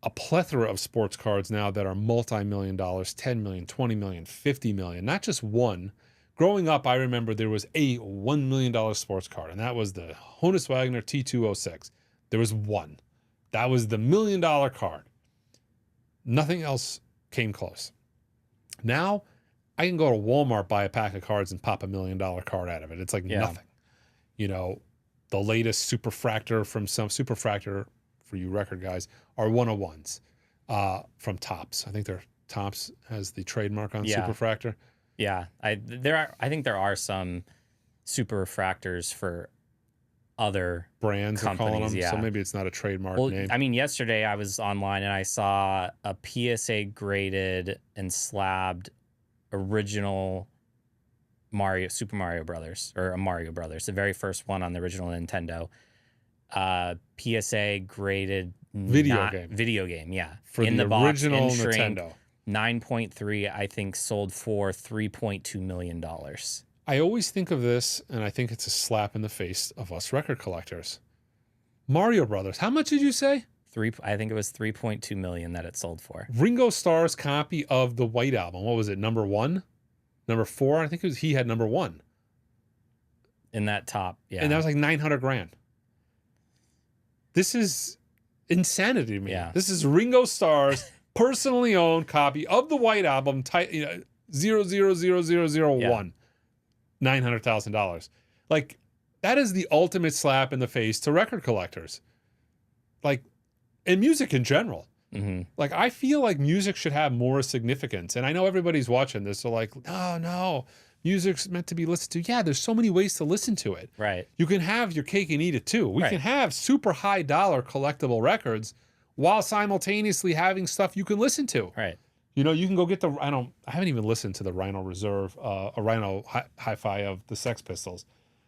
a plethora of sports cards now that are multi-million dollars, 10 million, 20 million, 50 million, not just one. Growing up, I remember there was a $1 million sports card, and that was the Honus Wagner T206. There was one. That was the $1 million card. Nothing else came close. Now I can go to Walmart, buy a pack of cards, and pop $1 million card out of it. It's like nothing. You know, the latest Superfractor from some Superfractor, for you record guys, are 101s from Topps. I think Topps has the trademark on Superfractor. Yeah, I think there are some Superfractors for other brands companies, are calling them. yeah. So maybe it's not a trademark name. I mean, yesterday I was online and I saw a PSA graded and slabbed original Super Mario Brothers, or a Mario Brothers, the very first one on the original Nintendo. PSA graded video game, yeah. For in the original box, Nintendo. 9.3, I think, sold for $3.2 million. I always think of this, and I think it's a slap in the face of us record collectors. Mario Brothers, how much did you say? I think it was 3.2 million that it sold for. Ringo Starr's copy of the White Album, what was it, number 1? Number 4? I think he had number 1. In that top, yeah. And that was like $900,000. This is insanity to me. Yeah. This is Ringo Starr's personally owned copy of the White Album, 0000001. $900,000. Like, that is the ultimate slap in the face to record collectors. Like, and music in general. Mm-hmm. Like, I feel like music should have more significance. And I know everybody's watching this, so like, no, music's meant to be listened to. Yeah, there's so many ways to listen to it. Right. You can have your cake and eat it too. We can have super high dollar collectible records while simultaneously having stuff you can listen to. Right. You know, you can go get I haven't even listened to the Rhino Reserve, a Rhino Hi-Fi of the Sex Pistols,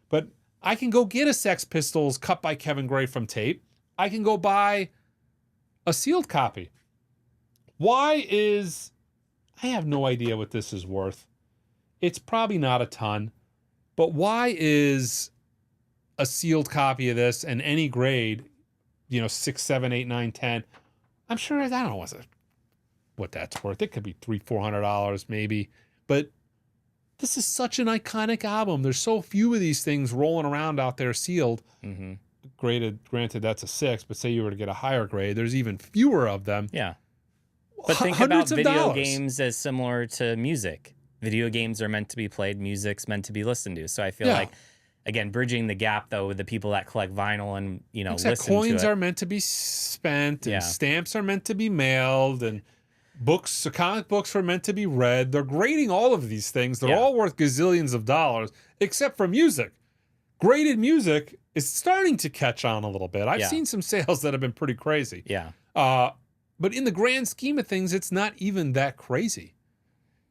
but I can go get a Sex Pistols cut by Kevin Gray from tape. I can go buy a sealed copy. I have no idea what this is worth. It's probably not a ton, but why is a sealed copy of this and any grade, 6, 7, 8, 9, 10? I'm sure, I don't know what that's worth. It could be $300-$400 maybe, but this is such an iconic album. There's so few of these things rolling around out there sealed. Mm-hmm. Granted, that's a 6, but say you were to get a higher grade, there's even fewer of them. Yeah. But think about video games as similar to music. Video games are meant to be played. Music's meant to be listened to. So I feel like, again, bridging the gap, though, with the people that collect vinyl and, listen coins to it. are meant to be spent, and stamps are meant to be mailed, and comic books are meant to be read. They're grading all of these things. They're all worth gazillions of dollars, except for music. Graded music is starting to catch on a little bit. I've seen some sales that have been pretty crazy. Yeah. But in the grand scheme of things, it's not even that crazy.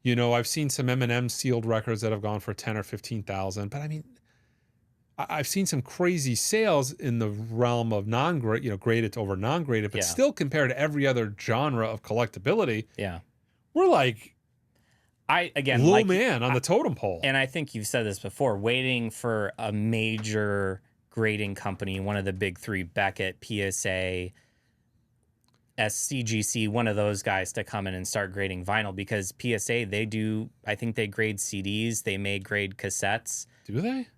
I've seen some M&M sealed records that have gone for 10 or 15,000. But I mean, I've seen some crazy sales in the realm of graded over non-graded, but still compared to every other genre of collectability, we're like low man on the totem pole. And I think you've said this before, waiting for a major grading company, one of the big 3, Beckett, PSA, SCGC, one of those guys to come in and start grading vinyl, because PSA, I think they grade CDs, they may grade cassettes. Do they?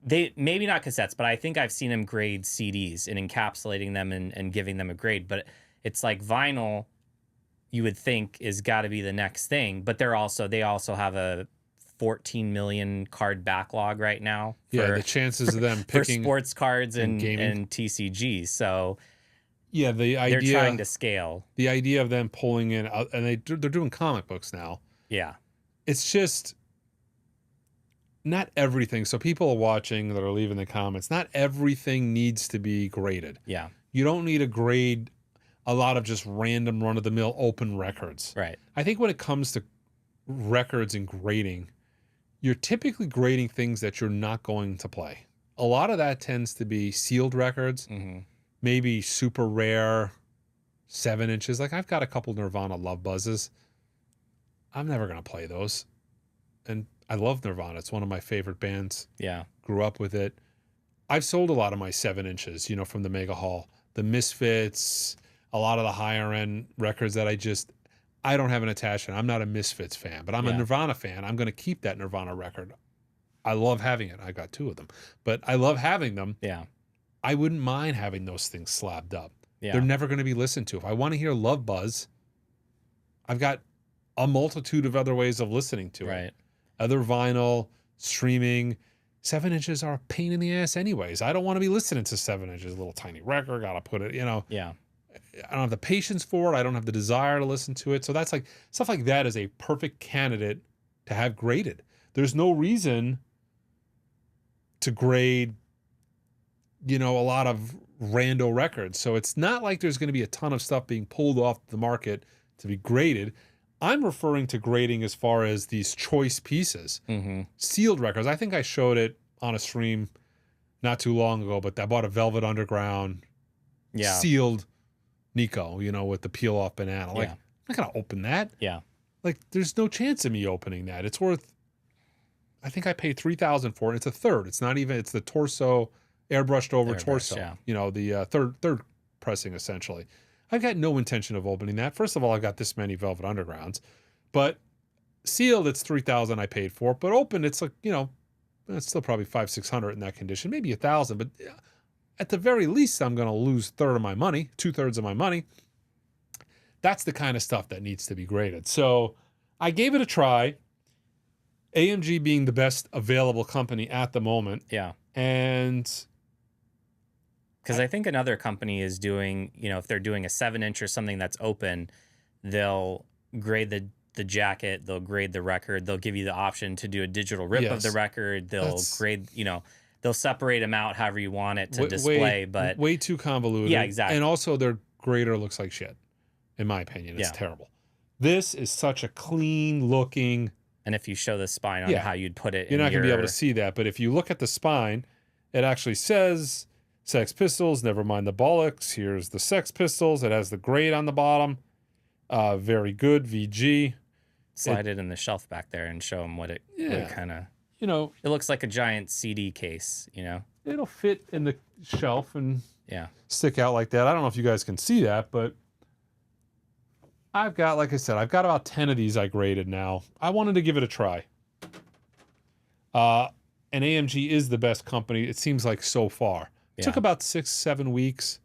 They maybe not cassettes, but I think I've seen them grade CDs and encapsulating them and giving them a grade. But it's like vinyl, you would think is got to be the next thing. But they also have a 14 million card backlog right now. The chances of them picking for sports cards and TCG. So the idea they're trying to scale. The idea of them pulling in, and they're doing comic books now. Yeah, it's just. Not everything. So people are watching that are leaving the comments. Not everything needs to be graded. Yeah. You don't need to grade a lot of just random run-of-the-mill open records. Right. I think when it comes to records and grading, you're typically grading things that you're not going to play. A lot of that tends to be sealed records, maybe super rare 7 inches. Like I've got a couple Nirvana Love Buzzes. I'm never going to play those. And I love Nirvana. It's one of my favorite bands. Yeah. Grew up with it. I've sold a lot of my 7 inches, from the Mega Hall. The Misfits, a lot of the higher end records that I don't have an attachment. I'm not a Misfits fan, but I'm a Nirvana fan. I'm going to keep that Nirvana record. I love having it. I got 2 of them, but I love having them. Yeah. I wouldn't mind having those things slabbed up. Yeah. They're never going to be listened to. If I want to hear Love Buzz, I've got a multitude of other ways of listening to it. Other vinyl, streaming. 7 inches are a pain in the ass anyways. I don't want to be listening to 7 inches, a little tiny record, got to put it, I don't have the patience for it. I don't have the desire to listen to it. So that's like, stuff like that is a perfect candidate to have graded. There's no reason to grade, a lot of rando records. So it's not like there's going to be a ton of stuff being pulled off the market to be graded. I'm referring to grading as far as these choice pieces, sealed records. I think I showed it on a stream not too long ago, but I bought a Velvet Underground sealed Nico, with the peel off banana. Like, I'm not going to open that. Yeah. Like, there's no chance of me opening that. It's worth, I think I paid $3,000 for it. It's a third. It's not even, it's the torso, airbrushed over torso, the third pressing essentially. I've got no intention of opening that. First of all, I've got this many Velvet Undergrounds, but sealed, it's $3,000 I paid for it, but open, it's like, it's still probably $500-$600 in that condition, maybe $1,000, but at the very least, I'm going to lose 2/3 of my money. That's the kind of stuff that needs to be graded. So I gave it a try, AMG being the best available company at the moment. Yeah. And because I think another company is doing, if they're doing a 7-inch or something that's open, they'll grade the jacket, they'll grade the record, they'll give you the option to do a digital rip of the record, they'll grade, they'll separate them out however you want it to display, but way too convoluted. Yeah, exactly. And also their grader looks like shit, in my opinion. It's terrible. This is such a clean looking. And if you show the spine on how you'd put it, you're not going to be able to see that. But if you look at the spine, it actually says Sex Pistols, never mind the bollocks. Here's the Sex Pistols. It has the grade on the bottom. Very good, VG. Slide it in the shelf back there and show them what it kind of, it looks like a giant CD case, It'll fit in the shelf and stick out like that. I don't know if you guys can see that, but I've got, like I said, I've got about 10 of these I graded now. I wanted to give it a try. And AMG is the best company, it seems like, so far. It took about 6-7 weeks,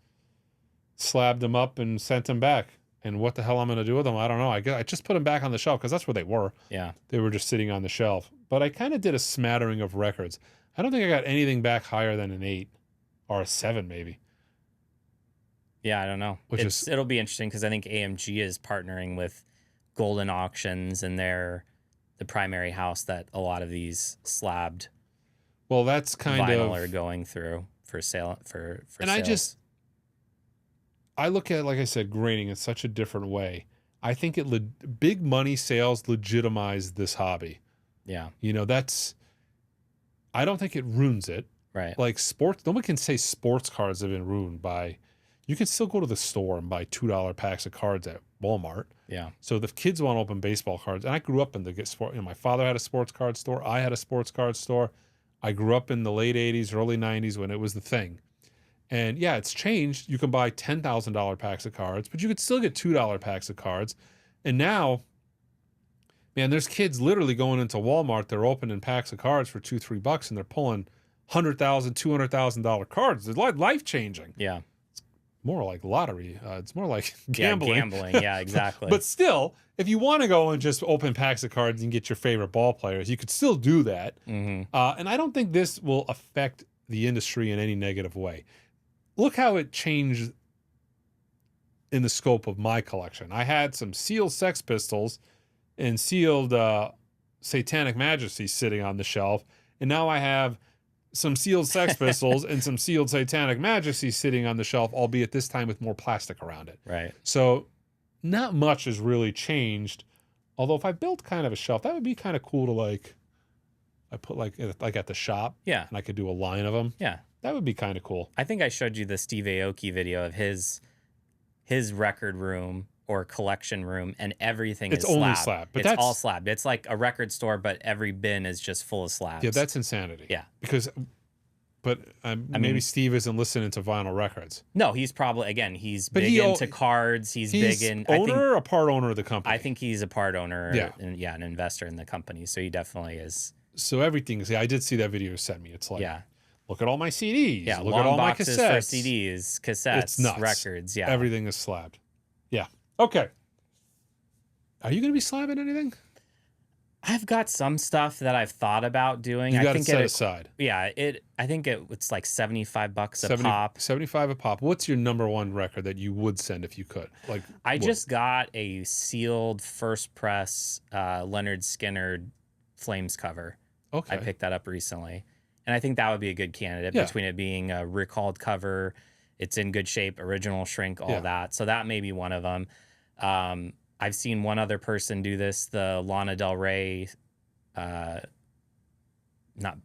slabbed them up and sent them back. And what the hell I'm going to do with them, I don't know. I just put them back on the shelf because that's where they were. Yeah. They were just sitting on the shelf. But I kind of did a smattering of records. I don't think I got anything back higher than an 8 or a 7 maybe. Yeah, I don't know. It'll be interesting because I think AMG is partnering with Golden Auctions, and they're the primary house that a lot of these slabbed that's kind vinyl of are going through for sale for and sales. I look at it, like I said, grading in such a different way. I think big money sales legitimize this hobby. Yeah. I don't think it ruins it. Right. Like sports, no one can say sports cards have been ruined by, you can still go to the store and buy $2 packs of cards at Walmart. Yeah. So if kids want to open baseball cards, and I grew up in the sport, my father had a sports card store. I had a sports card store. I grew up in the late 80s, early 90s when it was the thing. And yeah, it's changed. You can buy $10,000 packs of cards, but you could still get $2 packs of cards. And now, man, there's kids literally going into Walmart. They're opening packs of cards for $2-3, and they're pulling $100,000, $200,000 cards. They're life-changing. Yeah. It's more like lottery. It's more like gambling. Yeah, gambling. Yeah, exactly. But still, if you want to go and just open packs of cards and get your favorite ball players, you could still do that. Mm-hmm. And I don't think this will affect the industry in any negative way. Look how it changed in the scope of my collection. I had some sealed Sex Pistols and sealed Satanic Majesty sitting on the shelf, and now I have some sealed Sex Pistols and some sealed Satanic Majesty sitting on the shelf, albeit this time with more plastic around it. Right. So not much has really changed. Although if I built kind of a shelf, that would be kind of cool to I put like at the shop. Yeah. And I could do a line of them. Yeah. That would be kind of cool. I think I showed you the Steve Aoki video of his record room or collection room, and everything is only slab. slab. But it's all slabbed. It's like a record store, but every bin is just full of slabs. Yeah, that's insanity. Yeah. But maybe Steve isn't listening to vinyl records. No, he's probably, again, he's big into cards. He's big in... Owner or a part owner of the company? I think he's a part owner. Yeah. An investor in the company. So he definitely is. So everything, I did see that video you sent me. It's like, look at all my CDs. Yeah, look at all my cassettes. For CDs, cassettes, it's nuts. records. Yeah. Everything is slabbed. Yeah. Okay. Are you going to be slabbing anything? I've got some stuff that I've thought about doing. You got to set aside. Yeah, I think it's like $75 a pop. 75 a pop. What's your number one record that you would send if you could? Like, I just got a sealed first press Leonard Skinner Flames cover. Okay. I picked that up recently, and I think that would be a good candidate between it being a recalled cover, it's in good shape, original shrink, all that. So that may be one of them. I've seen one other person do this, the Lana Del Rey, not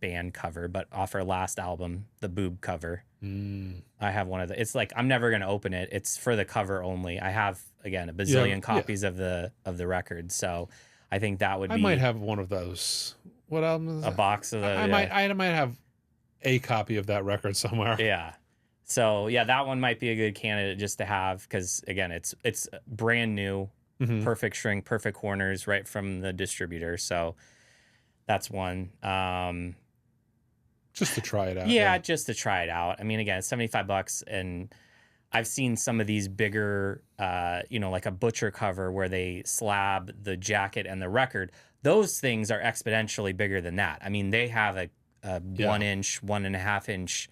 band cover, but off her last album, the boob cover. I have one of the. It's like I'm never gonna open it. It's for the cover only. I have again a bazillion copies of the record, so I think that would be. I might have one of those. What album is a box of the. I might have a copy of that record somewhere. Yeah. So yeah, that one might be a good candidate just to have because again, it's brand new. Perfect shrink, perfect corners right from the distributor. So that's one. Just to try it out. Yeah, just to try it out. I mean, again, it's $75, and I've seen some of these bigger, like a butcher cover where they slab the jacket and the record. Those things are exponentially bigger than that. I mean, they have a 1 inch, 1.5 inch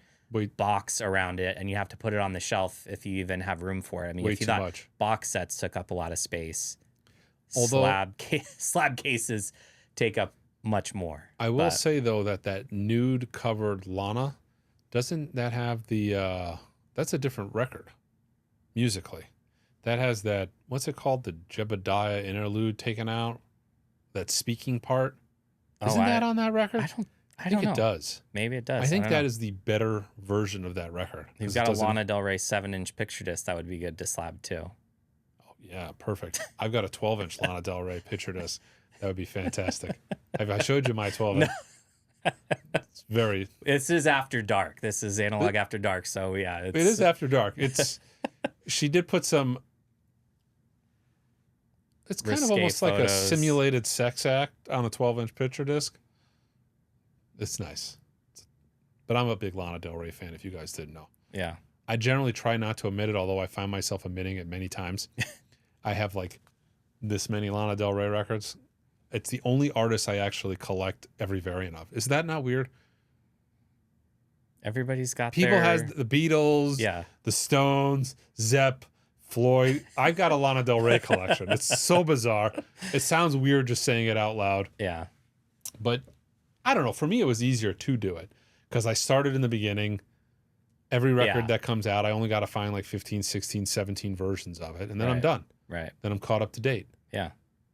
box around it, and you have to put it on the shelf if you even have room for it. I mean, if you thought box sets took up a lot of space, slab cases take up much more. I will say though that nude covered Lana, doesn't that have the that's a different record musically. That has that, what's it called, the Jebediah interlude taken out, that speaking part. Isn't that on that record? I think it does. Maybe it does. I think that is the better version of that record. You've got a Lana Del Rey 7-inch picture disc that would be good to slab too. Oh yeah, perfect. I've got a 12-inch Lana Del Rey picture disc. That would be fantastic. Have I showed you my 12-inch? No. It's very. This is after dark. This is analog after dark. So yeah, it is after dark. It's. She did put some. It's kind of almost like a simulated sex act on a 12-inch picture disc. It's nice. But I'm a big Lana Del Rey fan, if you guys didn't know. Yeah. I generally try not to admit it, although I find myself admitting it many times. I have like this many Lana Del Rey records. It's the only artist I actually collect every variant of. Is that not weird? Everybody's got People has the Beatles, the Stones, Zepp, Floyd. I've got a Lana Del Rey collection. It's so bizarre. It sounds weird just saying it out loud. Yeah. But I don't know. For me, it was easier to do it because I started in the beginning. Every record that comes out, I only got to find like 15, 16, 17 versions of it. And then I'm done. Right. Then I'm caught up to date. Yeah.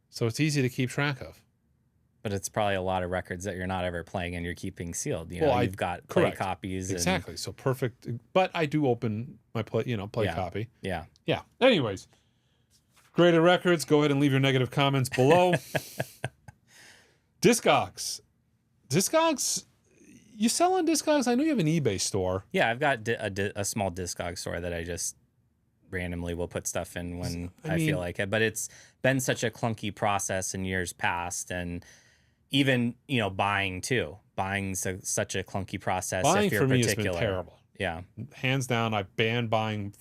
So it's easy to keep track of. But it's probably a lot of records that you're not ever playing and you're keeping sealed. You know, you've got play copies. Exactly. So perfect. But I do open my play copy. Yeah. Yeah. Anyways, graded records. Go ahead and leave your negative comments below. Discogs. Discogs, you sell on Discogs? I know you have an eBay store. Yeah, I've got a small Discog store that I just randomly will put stuff in when I feel like it. But it's been such a clunky process in years past, and even buying too. Buying's such a clunky process. Buying if you're for me particular. has been terrible. Yeah, hands down. I banned buying.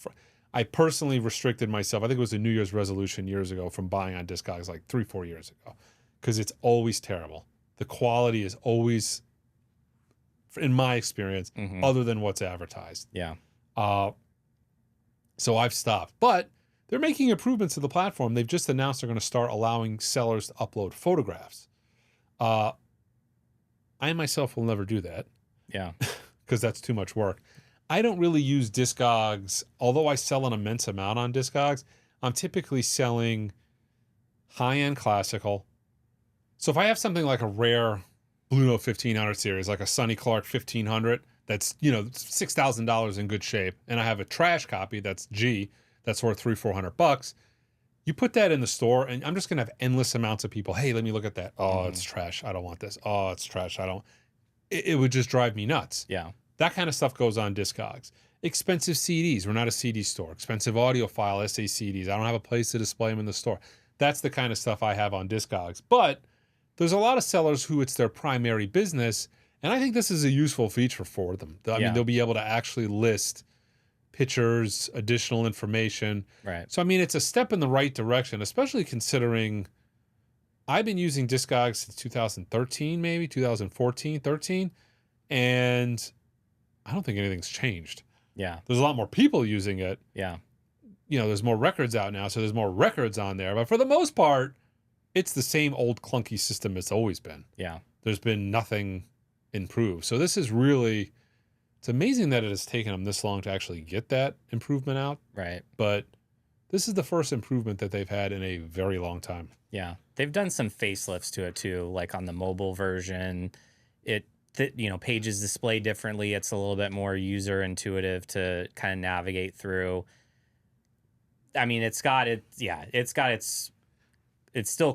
I personally restricted myself. I think it was a New Year's resolution years ago from buying on Discogs like 3-4 years ago, because it's always terrible. The quality is always, in my experience, other than what's advertised. Yeah. So I've stopped. But they're making improvements to the platform. They've just announced they're going to start allowing sellers to upload photographs. I myself will never do that. Yeah. Because that's too much work. I don't really use Discogs. Although I sell an immense amount on Discogs, I'm typically selling high-end classical. So if I have something like a rare Blue Note 1500 series, like a Sonny Clark 1500, that's, $6,000 in good shape, and I have a trash copy that's G, that's worth $300-400, you put that in the store, and I'm just going to have endless amounts of people, hey, let me look at that. Oh, it's trash. I don't want this. Oh, it's trash. It would just drive me nuts. Yeah. That kind of stuff goes on Discogs. Expensive CDs. We're not a CD store. Expensive audiophile SACDs. I don't have a place to display them in the store. That's the kind of stuff I have on Discogs. But there's a lot of sellers who it's their primary business, and I think this is a useful feature for them. I mean, they'll be able to actually list pictures, additional information. Right. So, I mean, it's a step in the right direction, especially considering I've been using Discogs since 2013, maybe 2014, 13, and I don't think anything's changed. Yeah. There's a lot more people using it. Yeah. You know, there's more records out now, so there's more records on there. But for the most part, it's the same old clunky system it's always been. Yeah. There's been nothing improved. So this is really, it's amazing that it has taken them this long to actually get that improvement out. Right. But this is the first improvement that they've had in a very long time. Yeah. They've done some facelifts to it too, like on the mobile version. Pages display differently. It's a little bit more user intuitive to kind of navigate through. I mean, it's still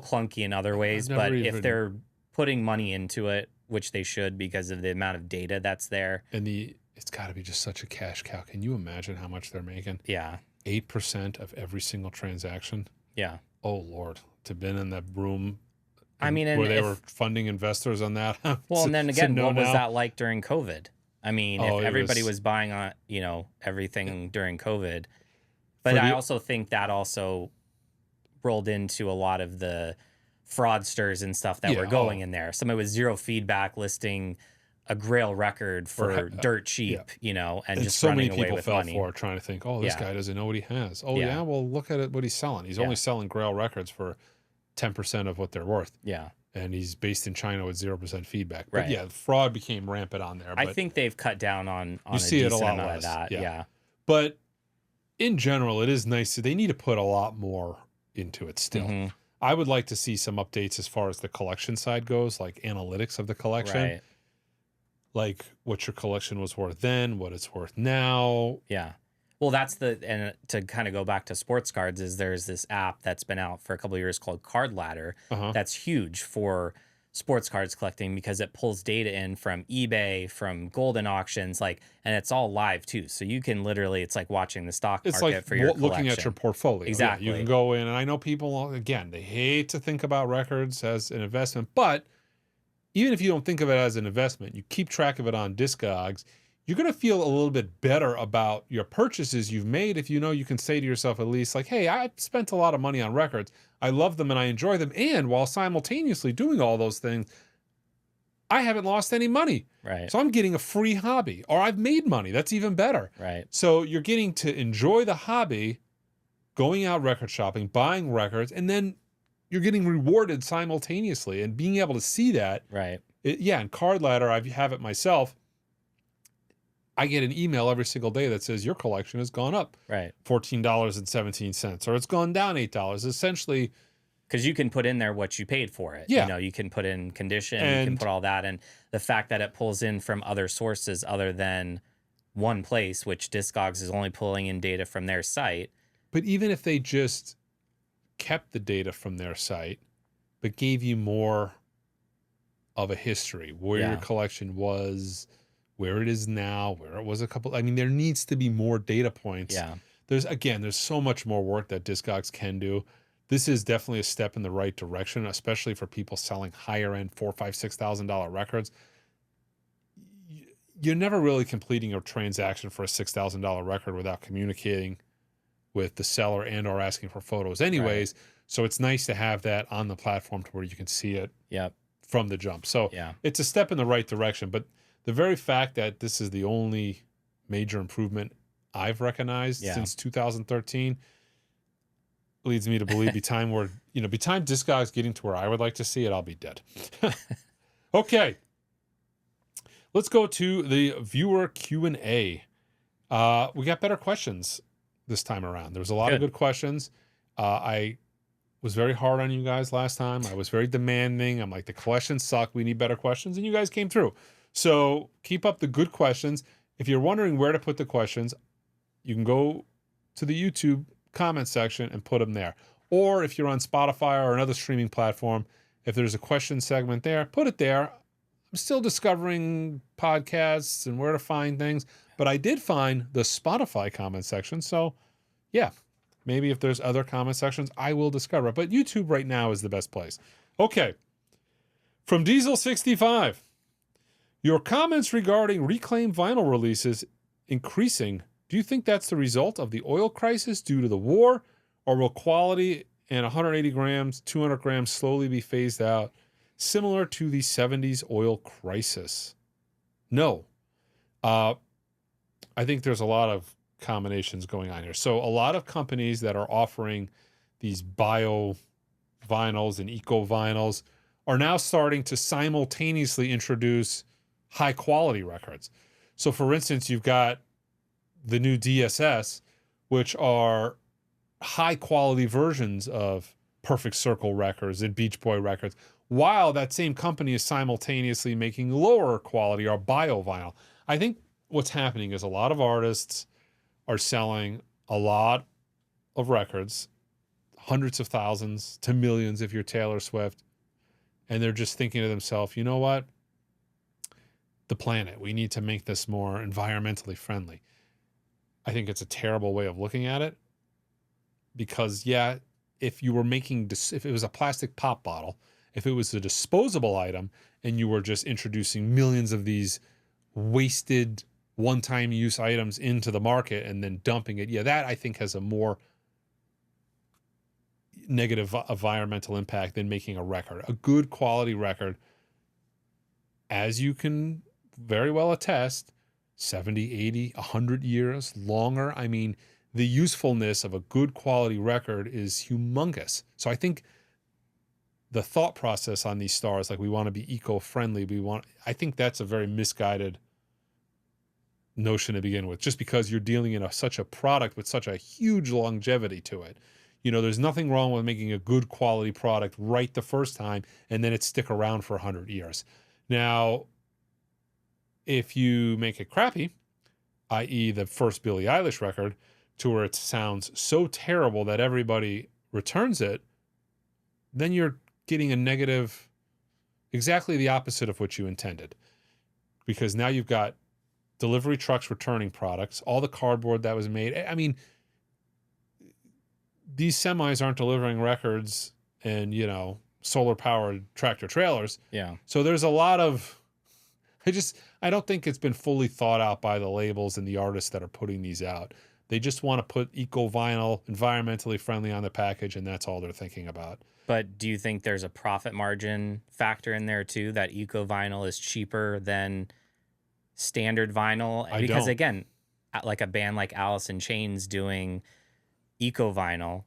clunky in other ways, but if they're putting money into it, which they should because of the amount of data that's there. And it's got to be just such a cash cow. Can you imagine how much they're making? Yeah. 8% of every single transaction. Yeah. Oh, Lord. To been in that room. I mean, where they were funding investors on that. Well, and then again, what was that like during COVID? I mean, if everybody was buying on, everything during COVID. But I also think that also rolled into a lot of the fraudsters and stuff that were going in there. Somebody with zero feedback listing a Grail record for dirt cheap, and just so running many away people with fell money. for it, trying to think, this guy doesn't know what he has. Oh, yeah, well, look at what he's selling. He's only selling Grail records for 10% of what they're worth. Yeah. And he's based in China with 0% feedback. Right. But yeah, fraud became rampant on there. But I think they've cut down on you see a it a decent lot amount less. of that. Yeah. But in general, it is nice. They need to put a lot more into it still. Mm-hmm. I would like to see some updates as far as the collection side goes, like analytics of the collection. Right. Like what your collection was worth then, what it's worth now. Yeah. Well, and to kind of go back to sports cards, there's this app that's been out for a couple of years called Card Ladder. That's huge for sports cards collecting because it pulls data in from eBay, from golden auctions, and it's all live too. So you can literally, it's like watching the stock market for your collection. Looking at your portfolio. Exactly. Yeah, you can go in, and I know people, again, they hate to think about records as an investment, but even if you don't think of it as an investment, you keep track of it on Discogs, you're going to feel a little bit better about your purchases you've made if you know you can say to yourself at least like, hey, I spent a lot of money on records. I love them and I enjoy them. And while simultaneously doing all those things, I haven't lost any money. Right. So I'm getting a free hobby, or I've made money. That's even better. Right. So you're getting to enjoy the hobby, going out record shopping, buying records, and then you're getting rewarded simultaneously and being able to see that. Right. And Card Ladder, I have it myself. I get an email every single day that says your collection has gone up $14.17, or it's gone down $8. Essentially, because you can put in there what you paid for it. Yeah. You can put in condition, you can put all that. And the fact that it pulls in from other sources other than one place, which Discogs is only pulling in data from their site. But even if they just kept the data from their site, but gave you more of a history, where your collection was, where it is now, where it was there needs to be more data points. Yeah. There's so much more work that Discogs can do. This is definitely a step in the right direction, especially for people selling higher end $4,000, $5,000, $6,000 records. You're never really completing a transaction for a $6,000 record without communicating with the seller and or asking for photos anyways. Right. So it's nice to have that on the platform to where you can see it from the jump. So it's a step in the right direction, but the very fact that this is the only major improvement I've recognized since 2013 leads me to believe by time Discogs getting to where I would like to see it, I'll be dead. Okay. Let's go to the viewer Q&A. We got better questions this time around. There was a lot of good questions. I was very hard on you guys last time. I was very demanding. I'm like, the questions suck. We need better questions. And you guys came through. So keep up the good questions. If you're wondering where to put the questions, you can go to the YouTube comment section and put them there. Or if you're on Spotify or another streaming platform, if there's a question segment there, put it there. I'm still discovering podcasts and where to find things, but I did find the Spotify comment section. So yeah, maybe if there's other comment sections, I will discover it. But YouTube right now is the best place. Okay. From Diesel65. Your comments regarding reclaimed vinyl releases increasing Do you think that's the result of the oil crisis due to the war, or will quality and 180 grams, 200 grams slowly be phased out, similar to the 70s oil crisis? No. I think there's a lot of combinations going on here. So a lot of companies that are offering these bio vinyls and eco vinyls are now starting to simultaneously introduce high quality records. So for instance, you've got the new DSS, which are high quality versions of Perfect Circle records and Beach Boy records, while that same company is simultaneously making lower quality or bio vinyl. I think what's happening is a lot of artists are selling a lot of records, hundreds of thousands to millions if you're Taylor Swift, and they're just thinking to themselves, you know what? The planet, we need to make this more environmentally friendly. I think it's a terrible way of looking at it because, yeah, if you were making, if it was a plastic pop bottle, if it was a disposable item and you were just introducing millions of these wasted one-time use items into the market and then dumping it, yeah, that I think has a more negative environmental impact than making a record. A good quality record, as you can very well attest, 70, 80, 100 years longer. I mean, the usefulness of a good quality record is humongous. So I think the thought process on these stars, like we want to be eco-friendly, I think that's a very misguided notion to begin with, just because you're dealing in such a product with such a huge longevity to it. You know, there's nothing wrong with making a good quality product right the first time and then it stick around for 100 years. Now, if you make it crappy, i.e. the first Billie Eilish record, to where it sounds so terrible that everybody returns it, then you're getting a negative, exactly the opposite of what you intended. Because now you've got delivery trucks returning products, all the cardboard that was made. I mean, these semis aren't delivering records and, you know, solar powered tractor trailers. Yeah. So there's a lot of, I don't think it's been fully thought out by the labels and the artists that are putting these out. They just want to put eco vinyl, environmentally friendly on the package, and that's all they're thinking about. But do you think there's a profit margin factor in there too, that eco vinyl is cheaper than standard vinyl? Because again, like a band like Alice in Chains doing eco vinyl,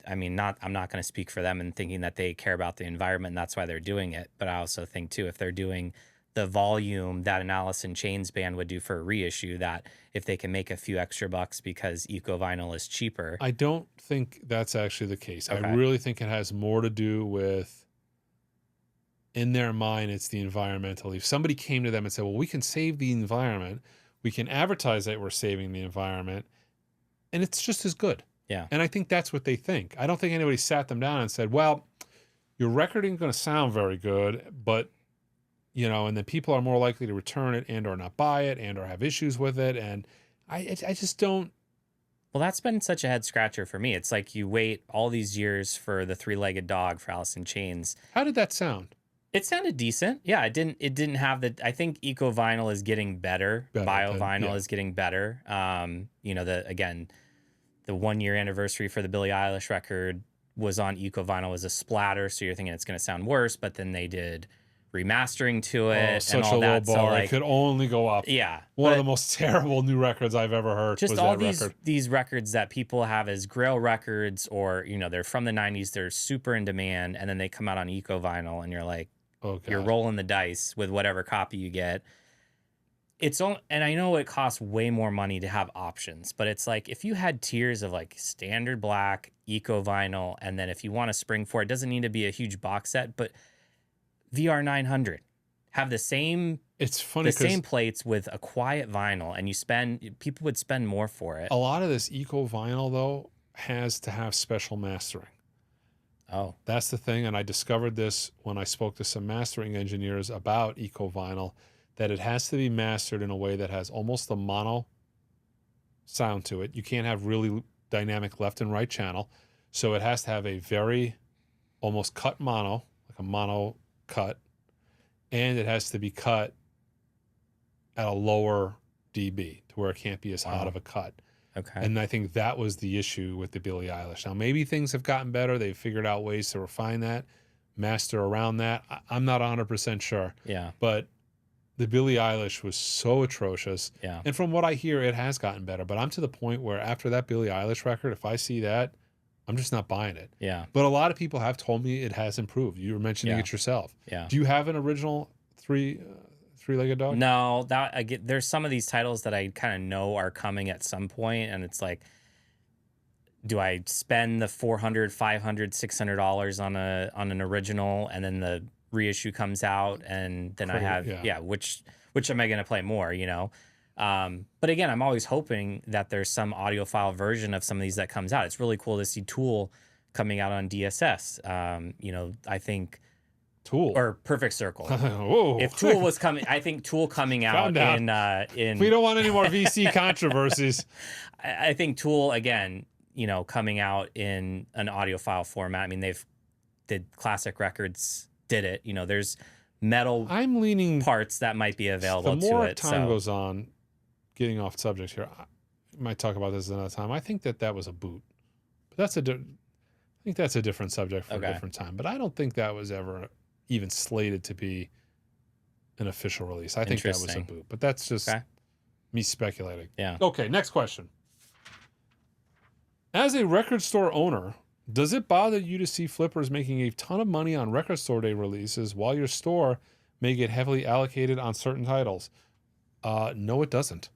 I'm not going to speak for them and thinking that they care about the environment and that's why they're doing it. But I also think too, if they're doing the volume that an Alice in Chains band would do for a reissue, that if they can make a few extra bucks because eco vinyl is cheaper. I don't think that's actually the case. Okay. I really think it has more to do with, in their mind, it's the environmental. If somebody came to them and said, well, we can save the environment, we can advertise that we're saving the environment, and it's just as good. Yeah. And I think that's what they think. I don't think anybody sat them down and said, well, your record ain't going to sound very good, but, you know, and then people are more likely to return it and or not buy it and or have issues with it. And I just don't. Well, that's been such a head scratcher for me. It's like you wait all these years for the three-legged dog for Alice in Chains. How did that sound? It sounded decent. Yeah, it didn't have the, I think eco vinyl is getting better. Bio vinyl is getting better. You know, the 1 year anniversary for the Billie Eilish record was on eco vinyl, was a splatter, so you're thinking it's going to sound worse, but then they did remastering to it such and all a that. low bar. So, like, it could only go up. Yeah. One of the most terrible new records I've ever heard. Just was all that these records that people have as grail records, or, you know, they're from the 90s, they're super in demand, and then they come out on eco vinyl and you're like, you're rolling the dice with whatever copy you get. And I know it costs way more money to have options, but it's like if you had tiers of like standard black, eco vinyl, and then if you want to spring for it, doesn't need to be a huge box set, but VR 900 have the same. It's funny, the same plates with a quiet vinyl, and people would spend more for it. A lot of this eco vinyl though has to have special mastering. Oh, that's the thing. And I discovered this when I spoke to some mastering engineers about eco vinyl, that it has to be mastered in a way that has almost a mono sound to it. You can't have really dynamic left and right channel. So it has to have a very almost cut mono, like a mono cut. And it has to be cut at a lower dB to where it can't be as hot of a cut. Okay. And I think that was the issue with the Billie Eilish. Now, maybe things have gotten better. They've figured out ways to refine that, master around that. I'm not 100% sure. Yeah. But the Billie Eilish was so atrocious. Yeah. And from what I hear, it has gotten better. But I'm to the point where after that Billie Eilish record, if I see that, I'm just not buying it. Yeah. But a lot of people have told me it has improved. You were mentioning it yourself. Yeah. Do you have an original three-legged dog? No, that I get. There's some of these titles that I kind of know are coming at some point, and it's like, do I spend the $400, $500, $600 on an original, and then the reissue comes out, and then I have which am I going to play more? You know. But again, I'm always hoping that there's some audiophile version of some of these that comes out. It's really cool to see Tool coming out on DSS. You know, I think Tool or Perfect Circle. Whoa. If Tool was coming, I think Tool coming out in. We don't want any more VC controversies. I think Tool again, you know, coming out in an audiophile format. I mean, did Classic Records did it. You know, there's metal. I'm leaning parts that might be available to it. The more time goes on, getting off subject here, I might talk about this another time. I think that was a boot, but I think that's a different subject for a different time. But I don't think that was ever even slated to be an official release. I think that was a boot, but that's just me speculating. Yeah. Okay, next question. As a record store owner, does it bother you to see flippers making a ton of money on record store day releases while your store may get heavily allocated on certain titles? No, it doesn't.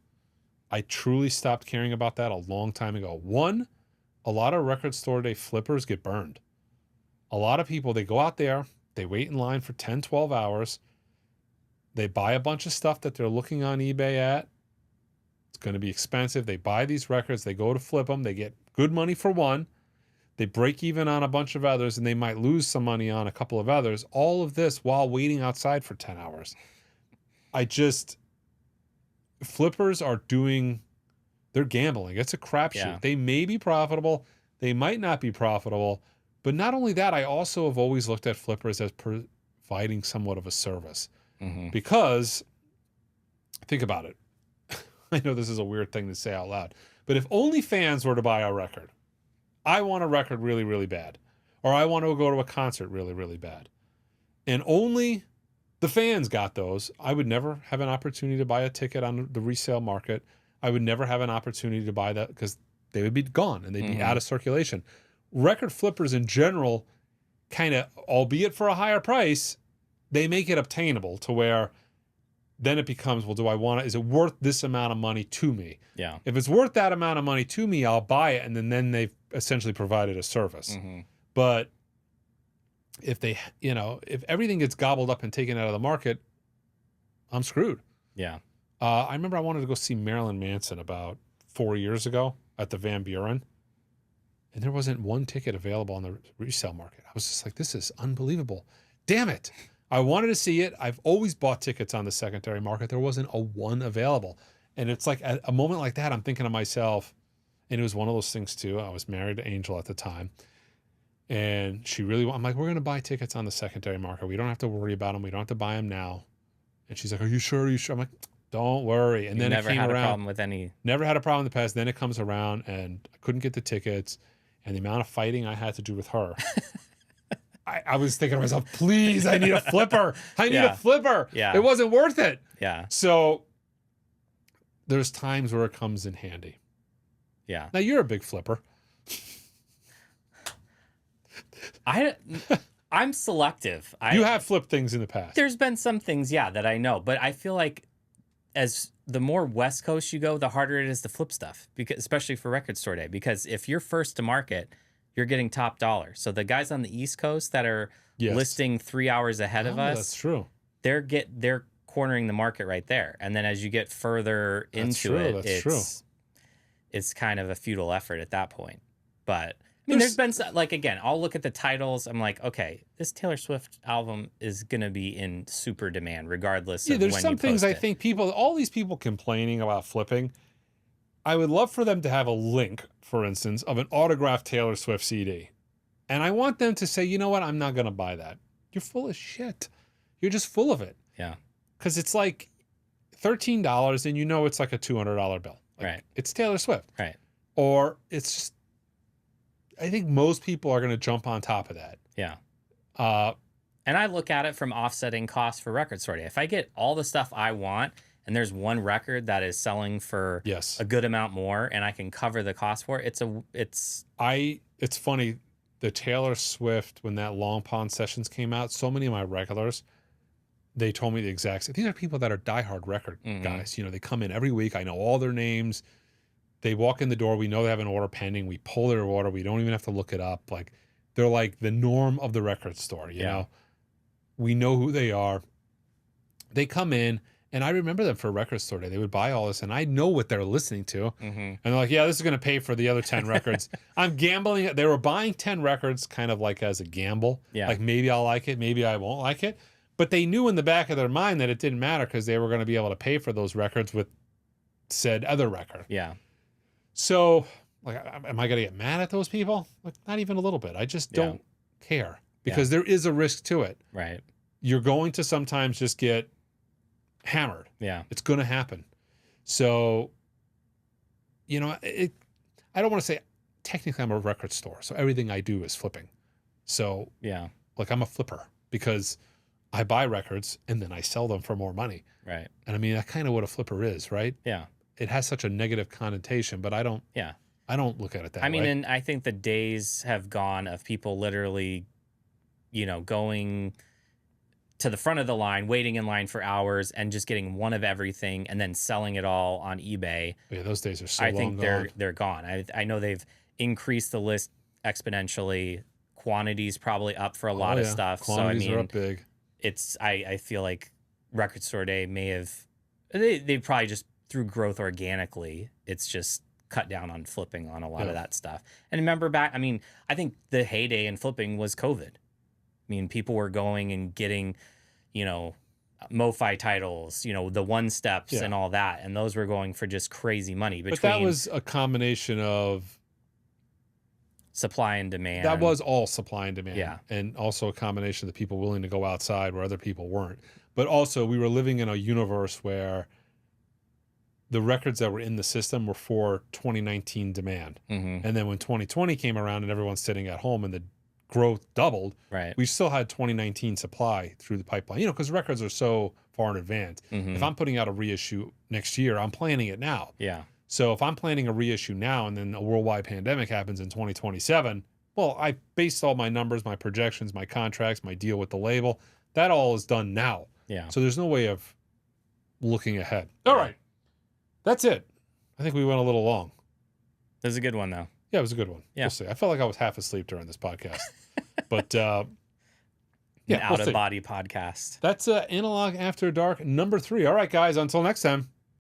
I truly stopped caring about that a long time ago. One, a lot of record store day flippers get burned. A lot of people, they go out there, they wait in line for 10, 12 hours. They buy a bunch of stuff that they're looking on eBay at. It's going to be expensive. They buy these records. They go to flip them. They get good money for one. They break even on a bunch of others, and they might lose some money on a couple of others. All of this while waiting outside for 10 hours. Flippers are they're gambling. It's a crapshoot. Yeah. They may be profitable. They might not be profitable. But not only that, I also have always looked at flippers as providing somewhat of a service. Mm-hmm. Because, think about it. I know this is a weird thing to say out loud. But if only fans were to buy a record, I want a record really, really bad. Or I want to go to a concert really, really bad. And only the fans got those. I would never have an opportunity to buy a ticket on the resale market. I would never have an opportunity to buy that because they would be gone and they'd be out of circulation. Record flippers in general, kind of, albeit for a higher price, they make it obtainable to where then it becomes, well, do I want it? Is it worth this amount of money to me? Yeah. If it's worth that amount of money to me, I'll buy it. And then they've essentially provided a service. Mm-hmm. But if if everything gets gobbled up and taken out of the market, I'm screwed. Yeah. I remember I wanted to go see Marilyn Manson about 4 years ago at the Van Buren. And there wasn't one ticket available on the resale market. I was just like, this is unbelievable. Damn it. I wanted to see it. I've always bought tickets on the secondary market. There wasn't a one available. And it's like at a moment like that, I'm thinking to myself, and it was one of those things too. I was married to Angel at the time. And I'm like, we're going to buy tickets on the secondary market. We don't have to worry about them. We don't have to buy them now. And she's like, are you sure? Are you sure? I'm like, don't worry. And then it came around. Never had a problem with any. Never had a problem in the past. Then it comes around and I couldn't get the tickets. And the amount of fighting I had to do with her. I was thinking to myself, please, I need a flipper. I need a flipper. Yeah. It wasn't worth it. Yeah. So there's times where it comes in handy. Yeah. Now you're a big flipper. I'm selective. You have flipped things in the past. There's been some things, that I know. But I feel like as the more West Coast you go, the harder it is to flip stuff, because especially for record store day. Because if you're first to market, you're getting top dollar. So the guys on the East Coast that are listing 3 hours ahead of us, that's true. They're cornering the market right there. And then as you get further into it's kind of a futile effort at that point. But I mean, there's been again, I'll look at the titles. I'm like, okay, this Taylor Swift album is gonna be in super demand, regardless. Yeah, there's some things I think all these people complaining about flipping. I would love for them to have a link, for instance, of an autographed Taylor Swift CD, and I want them to say, you know what, I'm not gonna buy that. You're full of shit. You're just full of it. Yeah. Because it's like, $13 and you know it's like a $200 bill. Like, right. It's Taylor Swift. Right. Or it's just, I think most people are going to jump on top of that. Yeah. And I look at it from offsetting costs for Record Store Day. If I get all the stuff I want and there's one record that is selling for a good amount more and I can cover the cost for it, it's funny, the Taylor Swift, when that Long Pond Sessions came out, so many of my regulars, they told me the exact same. These are people that are diehard record guys. You know, they come in every week. I know all their names. They walk in the door. We know they have an order pending. We pull their order. We don't even have to look it up. Like, they're like the norm of the record store, you know? We know who they are. They come in, and I remember them for Record Store Day. They would buy all this, and I know what they're listening to. And they're like, yeah, this is going to pay for the other 10 records. I'm gambling. They were buying 10 records kind of like as a gamble. Yeah. Like, maybe I'll like it, maybe I won't like it. But they knew in the back of their mind that it didn't matter because they were going to be able to pay for those records with said other record. Yeah. So, like, am I going to get mad at those people? Like, not even a little bit. I just don't care because there is a risk to it. Right. You're going to sometimes just get hammered. Yeah. It's going to happen. So, you know, I don't want to say, technically I'm a record store, so everything I do is flipping. So, yeah, like, I'm a flipper because I buy records and then I sell them for more money. Right. And I mean, that's kind of what a flipper is, right? Yeah. It has such a negative connotation, but I don't look at it that way. I mean, and I think the days have gone of people literally, you know, going to the front of the line, waiting in line for hours and just getting one of everything and then selling it all on eBay. Yeah, those days are so long gone. I think they're gone. I know they've increased the list exponentially. Quantity's probably up for a lot of stuff. Quantities so I mean, are up big. I feel like Record Store Day may have they probably just through growth organically. It's just cut down on flipping on a lot of that stuff. And remember back, I mean, I think the heyday in flipping was COVID. I mean, people were going and getting, you know, MoFi titles, you know, the one steps and all that, and those were going for just crazy money. But that was a combination of supply and demand. That was all supply and demand. Yeah. And also a combination of the people willing to go outside where other people weren't. But also we were living in a universe where the records that were in the system were for 2019 demand. And then when 2020 came around and everyone's sitting at home and the growth doubled, we still had 2019 supply through the pipeline, you know, because records are so far in advance. If I'm putting out a reissue next year, I'm planning it now. Yeah. So if I'm planning a reissue now and then a worldwide pandemic happens in 2027, well, I based all my numbers, my projections, my contracts, my deal with the label, that all is done now. Yeah. So there's no way of looking ahead. All right. That's it. I think we went a little long. It was a good one, though. Yeah, it was a good one. Yeah. We'll see. I felt like I was half asleep during this podcast. But, yeah, out of body podcast. That's Analog After Dark number 3. All right, guys, until next time.